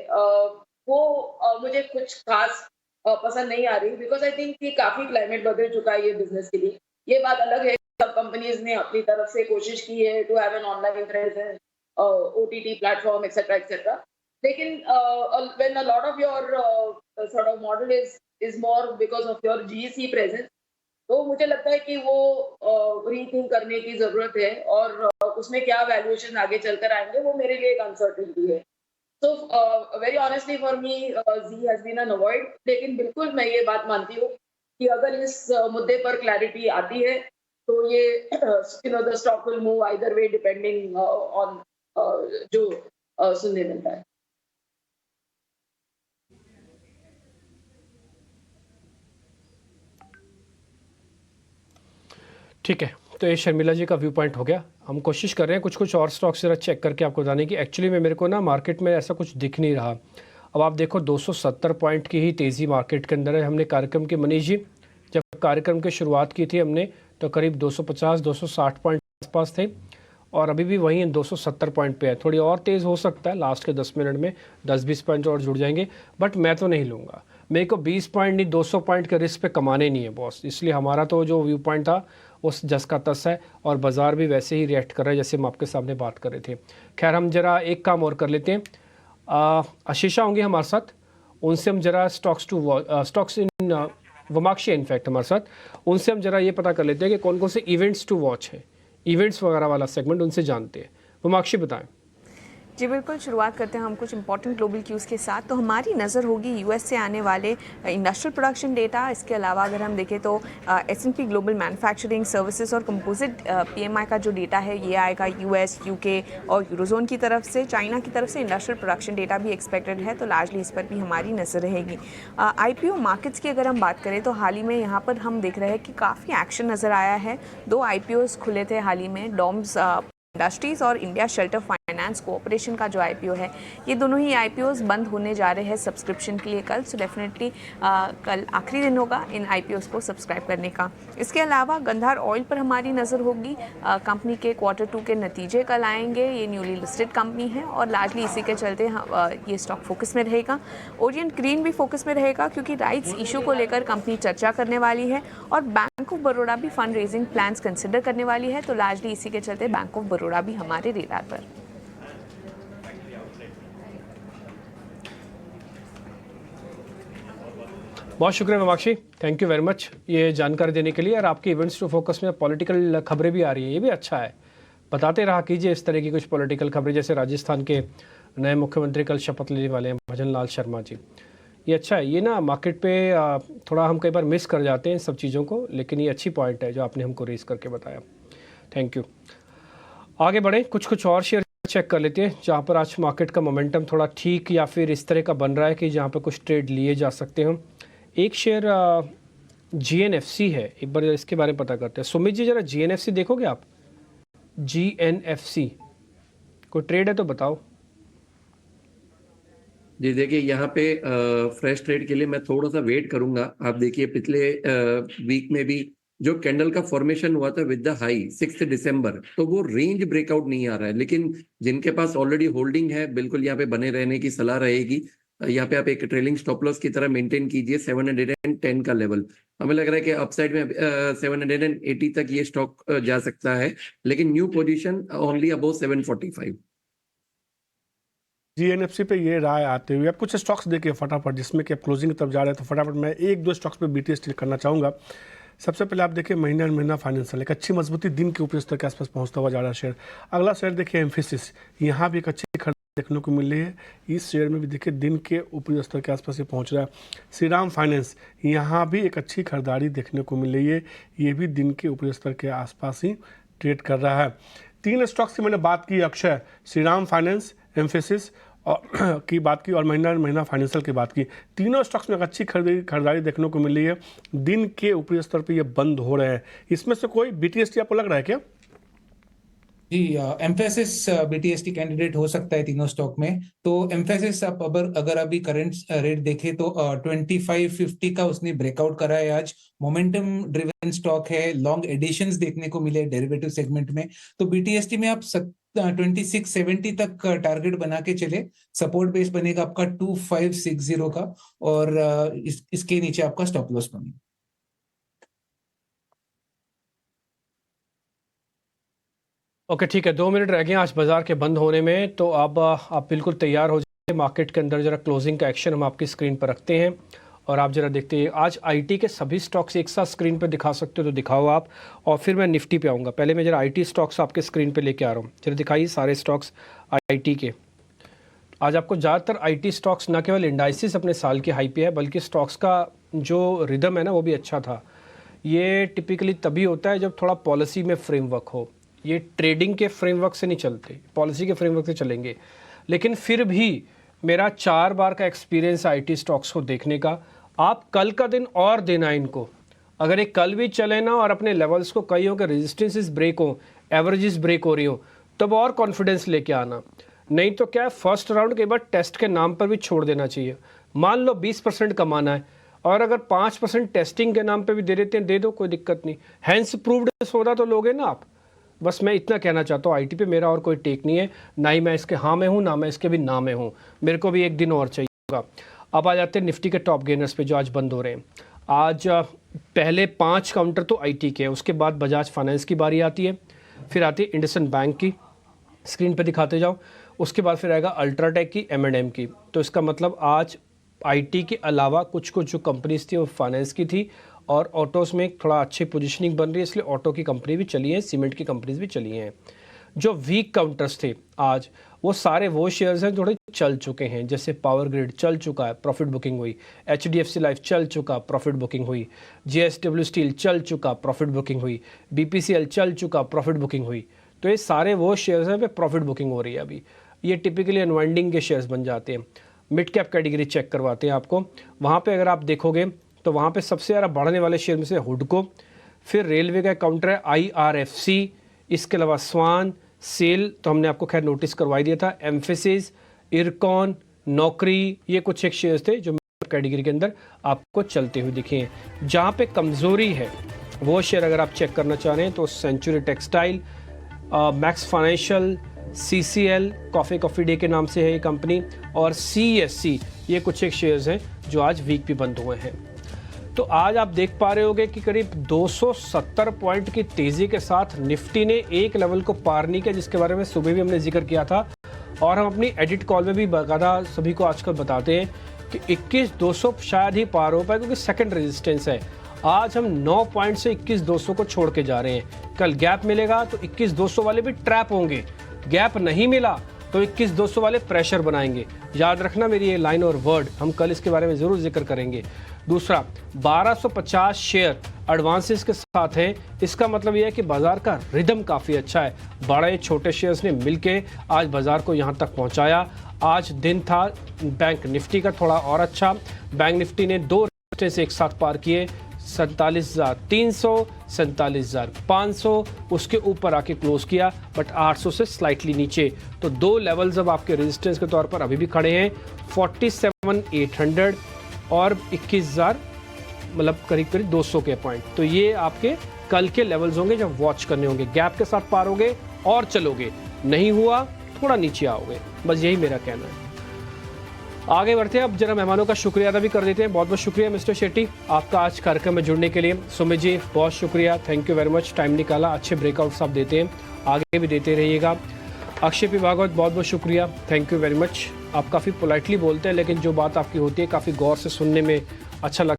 वो मुझे कुछ खास पसंद नहीं आ रही, बिकॉज आई थिंक कि काफी क्लाइमेट बदल चुका है ये बिजनेस के लिए। ये बात अलग है, सब कंपनीज ने अपनी तरफ से कोशिश की है to have an online presence, OTT platform etcetera etcetera, लेकिन when a lot of your sort of model is more because of your GEC presence, तो मुझे लगता है कि वो रीथिंक करने की जरूरत है, और उसमें क्या वैल्यूएशन आगे चलकर आएंगे वो मेरे लिए एक अनसर्टेनिटी है। तो very honestly for me Zee has been an avoid. लेकिन बिल्कुल मैं ये बात मानती हूँ कि अगर इस मुद्दे पर क्लैरिटी आती है तो ये the stock will move either way depending on जो सुनने मिलता है। ठीक है, तो ये शर्मिला जी का व्यू पॉइंट हो गया। हम कोशिश कर रहे हैं कुछ और स्टॉक्स जरा चेक करके आपको बताने की। एक्चुअली में मेरे को ना मार्केट में ऐसा कुछ दिख नहीं रहा। अब आप देखो 270 पॉइंट की ही तेज़ी मार्केट के अंदर है। हमने कार्यक्रम के मनीष जी जब कार्यक्रम की शुरुआत की थी हमने, तो करीब 250-260 पॉइंट आसपास थे, और अभी भी वहीं 270 पॉइंट पे है। थोड़ी और तेज़ हो सकता है, लास्ट के 10 मिनट में 10-20 पॉइंट और जुड़ जाएंगे, बट मैं तो नहीं लूँगा। मेरे को 20 पॉइंट नहीं 200 पॉइंट के रिस्क पे कमाने नहीं है बॉस। इसलिए हमारा तो जो व्यू पॉइंट था उस जस का तस है, और बाज़ार भी वैसे ही रिएक्ट कर रहा है जैसे हम आपके सामने बात कर रहे थे। खैर, हम जरा एक काम और कर लेते हैं। आशीषा होंगे हमारे साथ, उनसे हम जरा स्टॉक्स इन वमाक्षी इनफैक्ट हमारे साथ, उनसे हम जरा ये पता कर लेते हैं कि कौन कौन से इवेंट्स टू वॉच हैं, इवेंट्स वगैरह वाला सेगमेंट उनसे जानते हैं। वमाक्षी बताएं। जी बिल्कुल, शुरुआत करते हैं हम कुछ इंपॉर्टेंट ग्लोबल क्यूज़ के साथ। तो हमारी नज़र होगी यूएस से आने वाले इंडस्ट्रियल प्रोडक्शन डेटा। इसके अलावा अगर हम देखें तो S&P ग्लोबल मैन्युफैक्चरिंग सर्विसेज और कंपोजिट PMI का जो डेटा है ये आएगा यूएस, यूके और यूरोजोन की तरफ से। चाइना की तरफ से इंडस्ट्रियल प्रोडक्शन डेटा भी एक्सपेक्टेड है, तो लार्जली इस पर भी हमारी नज़र रहेगी। IPO मार्केट्स की अगर हम बात करें तो हाल ही में यहाँ पर हम देख रहे हैं कि काफ़ी एक्शन नज़र आया है। 2 IPOs खुले थे हाल ही में, डॉम्स इंडस्ट्रीज और इंडिया शेल्टर फाइनेंस कोऑपरेशन का जो IPO है, ये दोनों ही IPOs बंद होने जा रहे हैं सब्सक्रिप्शन के लिए कल। सो डेफिनेटली कल आखिरी दिन होगा इन IPOs को सब्सक्राइब करने का। इसके अलावा गंधार ऑयल पर हमारी नज़र होगी। कंपनी के Q2 के नतीजे कल आएंगे। ये न्यूली लिस्टेड कंपनी है और लार्जली इसी के चलते ये स्टॉक फोकस में रहेगा। ओरिएंट ग्रीन भी फोकस में रहेगा क्योंकि राइट्स इशू को लेकर कंपनी चर्चा करने वाली है और बैंक ऑफ बड़ौदा भी फंड रेजिंग प्लान्स कंसिडर करने वाली है, तो लार्जली इसी के चलते बैंक ऑफ बड़ौदा भी हमारे रेडार पर। बहुत शुक्रिया ममाक्षी, थैंक यू वेरी मच ये जानकारी देने के लिए। और आपके इवेंट्स टू फोकस में पॉलिटिकल खबरें भी आ रही हैं, ये भी अच्छा है। बताते रहा कीजिए इस तरह की कुछ पॉलिटिकल खबरें, जैसे राजस्थान के नए मुख्यमंत्री कल शपथ लेने वाले हैं, भजन लाल शर्मा जी। ये अच्छा है, ये ना मार्केट पे थोड़ा हम कई बार मिस कर जाते हैं इन सब चीज़ों को, लेकिन ये अच्छी पॉइंट है जो आपने हमको रेस करके बताया, थैंक यू। आगे बढ़ें, कुछ और शेयर चेक कर लेते हैं जहाँ पर आज मार्केट का मोमेंटम थोड़ा ठीक या फिर इस तरह का बन रहा है कि जहाँ पर कुछ ट्रेड लिए जा सकते हैं। एक शेयर GNFC है, एक बार इसके बारे में पता करते हैं। सुमित जी जरा GNFC देखोगे आप? GNFC कोई ट्रेड है तो बताओ। जी देखिए, यहाँ पे फ्रेश ट्रेड के लिए मैं थोड़ा सा वेट करूंगा। आप देखिए पिछले वीक में भी जो कैंडल का फॉर्मेशन हुआ था विद द हाई 6 दिसंबर, तो वो रेंज ब्रेकआउट नहीं आ रहा है, लेकिन जिनके पास ऑलरेडी होल्डिंग है बिल्कुल यहाँ पे बने रहने की सलाह रहेगी। यहाँ पे आप एक ट्रेलिंग स्टॉप लॉस की तरह मेंटेन कीजिए 710 का लेवल। हमें लग रहा है कि अपसाइड में 780 तक ये स्टॉक जा सकता है, लेकिन new position only above 745। GNFC पे ये राय आते हुए अब कुछ स्टॉक्स देखिए फटाफट, जिसमें कि आप क्लोजिंग की तरफ जा रहे हैं, तो फटाफट मैं 1-2 स्टॉक्स पे BTS करना चाहूँगा। सबसे पहले आप देखिए महीना फाइनेंशियल एक अच्छी मजबूती दिन के ऊपरी स्तर के आसपास पहुंचता हुआ जा रहा है शेयर। अगला शेयर देखिए एम्फेसिस, यहाँ भी एक अच्छी खरीद देखने को मिल रही है। इस शेयर में भी देखिए दिन के ऊपरी स्तर के आसपास ये पहुंच रहा है। श्रीराम फाइनेंस, यहाँ भी एक अच्छी खरीदारी देखने को मिल रही है, ये भी दिन के ऊपरी स्तर के आसपास ही ट्रेड कर रहा है। 3 स्टॉक्स की मैंने बात की, अक्षय, श्रीराम फाइनेंस, एम्फेसिस और की बात की और महीना फाइनेंशियल की बात की। तीनों स्टॉक्स में एक अच्छी खरीदारी देखने को मिल रही है। दिन के ऊपरी स्तर पे ये बंद हो रहे हैं। इसमें से कोई BTST आपको लग रहा है क्या? जी, एम्फेसिस BTST कैंडिडेट हो सकता है तीनों स्टॉक में। तो एम्फेसिस आप अगर अभी करंट रेट देखें तो 2550 का उसने ब्रेकआउट करा है आज। मोमेंटम ड्रिवन स्टॉक है, लॉन्ग एडिशंस देखने को मिले डेरिवेटिव सेगमेंट में। तो BTST में आप 2670 तक टारगेट बना के चले। सपोर्ट बेस बनेगा आपका 2560 का और इसके नीचे आपका स्टॉप लॉस बनेगा। ओके ठीक है, 2 मिनट रह गए आज बाजार के बंद होने में, तो अब आप बिल्कुल तैयार हो जाइए। मार्केट के अंदर जरा क्लोजिंग का एक्शन हम आपकी स्क्रीन पर रखते हैं और आप जरा देखते हैं। आज IT के सभी स्टॉक्स एक साथ स्क्रीन पर दिखा सकते हो तो दिखाओ आप, और फिर मैं निफ्टी पे आऊँगा। पहले मैं जरा IT स्टॉक्स आपके स्क्रीन पर लेके आ रहा हूँ, जरा दिखाइए सारे स्टॉक्स IT के। आज आपको ज़्यादातर IT स्टॉक्स न केवल इंडाइसिस अपने साल की हाई पे है, बल्कि स्टॉक्स का जो रिदम है ना वो भी अच्छा था। ये टिपिकली तभी होता है जब थोड़ा पॉलिसी में फ्रेमवर्क हो। ये ट्रेडिंग के फ्रेमवर्क से नहीं चलते, पॉलिसी के फ्रेमवर्क से चलेंगे। लेकिन फिर भी मेरा 4 बार का एक्सपीरियंस IT स्टॉक्स को देखने का। आप कल का दिन और देना इनको, अगर ये कल भी चले ना और अपने लेवल्स को कई हो कि रेजिस्टेंसेस ब्रेक हो, एवरेजेस ब्रेक हो रही हो, तब और कॉन्फिडेंस लेके आना। नहीं तो क्या है, फर्स्ट राउंड के बाद टेस्ट के नाम पर भी छोड़ देना चाहिए। मान लो 20% कमाना है और अगर 5% टेस्टिंग के नाम पे भी दे देते हैं, दे दो, कोई दिक्कत नहीं। हैंस प्रूव्ड सौदा तो लोगे ना आप। बस मैं इतना कहना चाहता हूँ, IT पे मेरा और कोई टेक नहीं है, ना ही मैं इसके हाँ में हूँ, ना मैं इसके भी ना में हूँ। मेरे को भी एक दिन और चाहिए होगा। अब आ जाते हैं निफ्टी के टॉप गेनर्स पे जो आज बंद हो रहे हैं। आज पहले 5 काउंटर तो IT के, उसके बाद बजाज फाइनेंस की बारी आती है, फिर आती है इंडसइंड बैंक की, स्क्रीन पे दिखाते जाओ, उसके बाद फिर आएगा अल्ट्राटेक की, M&M की। तो इसका मतलब आज IT के अलावा कुछ जो कंपनीज थी वो फाइनेंस की थी और ऑटोज़ में थोड़ा अच्छी पोजीशनिंग बन रही है, इसलिए ऑटो की कंपनी भी चली है, सीमेंट की कंपनीज भी चली हैं। जो वीक काउंटर्स थे आज, वो सारे वो शेयर्स हैं थोड़े चल चुके हैं, जैसे पावर ग्रिड चल चुका है, प्रॉफिट बुकिंग हुई, HDFC लाइफ चल चुका, प्रॉफिट बुकिंग हुई, JSW स्टील चल चुका, प्रॉफिट बुकिंग हुई, BPCL चल चुका, प्रॉफिट बुकिंग हुई। तो ये सारे वो शेयर्स हैं पे प्रॉफिट बुकिंग हो रही है अभी। ये टिपिकली अनवाइंडिंग के शेयर्स बन जाते हैं। मिड कैप कैटेगरी चेक करवाते हैं आपको, वहाँ पे अगर आप देखोगे तो वहाँ पे सबसे ज़्यादा बढ़ने वाले शेयर में से हुडको, फिर रेलवे का काउंटर है IRFC, इसके अलावा स्वान, सेल तो हमने आपको खैर नोटिस करवाई दिया था, एम्फेसिस, इरकॉन, नौकरी, ये कुछ एक शेयर्स थे जो कैटेगरी के अंदर आपको चलते हुए दिखे हैं। जहाँ पे कमज़ोरी है वो शेयर अगर आप चेक करना चाह रहे हैं तो Century Textile, Max Financial, CCL, Coffee Day के नाम से है ये कंपनी, और CSC, ये कुछ एक शेयर्स हैं जो आज वीक भी बंद हुए हैं। तो आज आप देख पा रहे होगे कि करीब 270 पॉइंट की तेज़ी के साथ निफ्टी ने एक लेवल को पार नहीं किया, जिसके बारे में सुबह भी हमने जिक्र किया था और हम अपनी एडिट कॉल में भी बाकायदा सभी को आजकल बताते हैं कि 21,200 शायद ही पार हो पाए, क्योंकि सेकंड रेजिस्टेंस है। आज हम 9 पॉइंट से 21,200 को छोड़ के जा रहे हैं। कल गैप मिलेगा तो 21,200 वाले भी ट्रैप होंगे, गैप नहीं मिला तो 21,200 वाले प्रेशर बनाएंगे। याद रखना मेरी ये लाइन और वर्ड, हम कल इसके बारे में ज़रूर जिक्र करेंगे। दूसरा, 1250 शेयर एडवांसेस के साथ हैं, इसका मतलब यह है कि बाजार का रिदम काफ़ी अच्छा है। बड़े छोटे शेयर्स ने मिलके आज बाजार को यहाँ तक पहुँचाया। आज दिन था बैंक निफ्टी का थोड़ा और अच्छा, बैंक निफ्टी ने 2 रेजिस्टेंस एक साथ पार किए, 47,300, 47,500, उसके ऊपर आके क्लोज किया, बट 800 से स्लाइटली नीचे। तो 2 लेवल्स अब आपके रेजिस्टेंस के तौर पर अभी भी खड़े हैं, 47,800 और 21,000, मतलब करीब करीब 200 के पॉइंट। तो ये आपके कल के लेवल्स होंगे जब वॉच करने होंगे, गैप के साथ पार होगे और चलोगे, नहीं हुआ थोड़ा नीचे आओगे, बस यही मेरा कहना है। आगे बढ़ते हैं, अब जरा मेहमानों का शुक्रिया अदा भी कर देते हैं। बहुत बहुत शुक्रिया मिस्टर शेट्टी आपका आज कार्यक्रम में जुड़ने के लिए। सुमित जी बहुत शुक्रिया, thank you very much, time निकाला, अच्छे ब्रेकआउट्स आप देते हैं, आगे भी देते रहिएगा। अक्षय पी भागवत बहुत बहुत शुक्रिया, थैंक यू वेरी मच। आप काफ़ी पोलाइटली बोलते हैं, लेकिन जो बात आपकी होती है काफ़ी गौर से सुनने में अच्छा लगता है।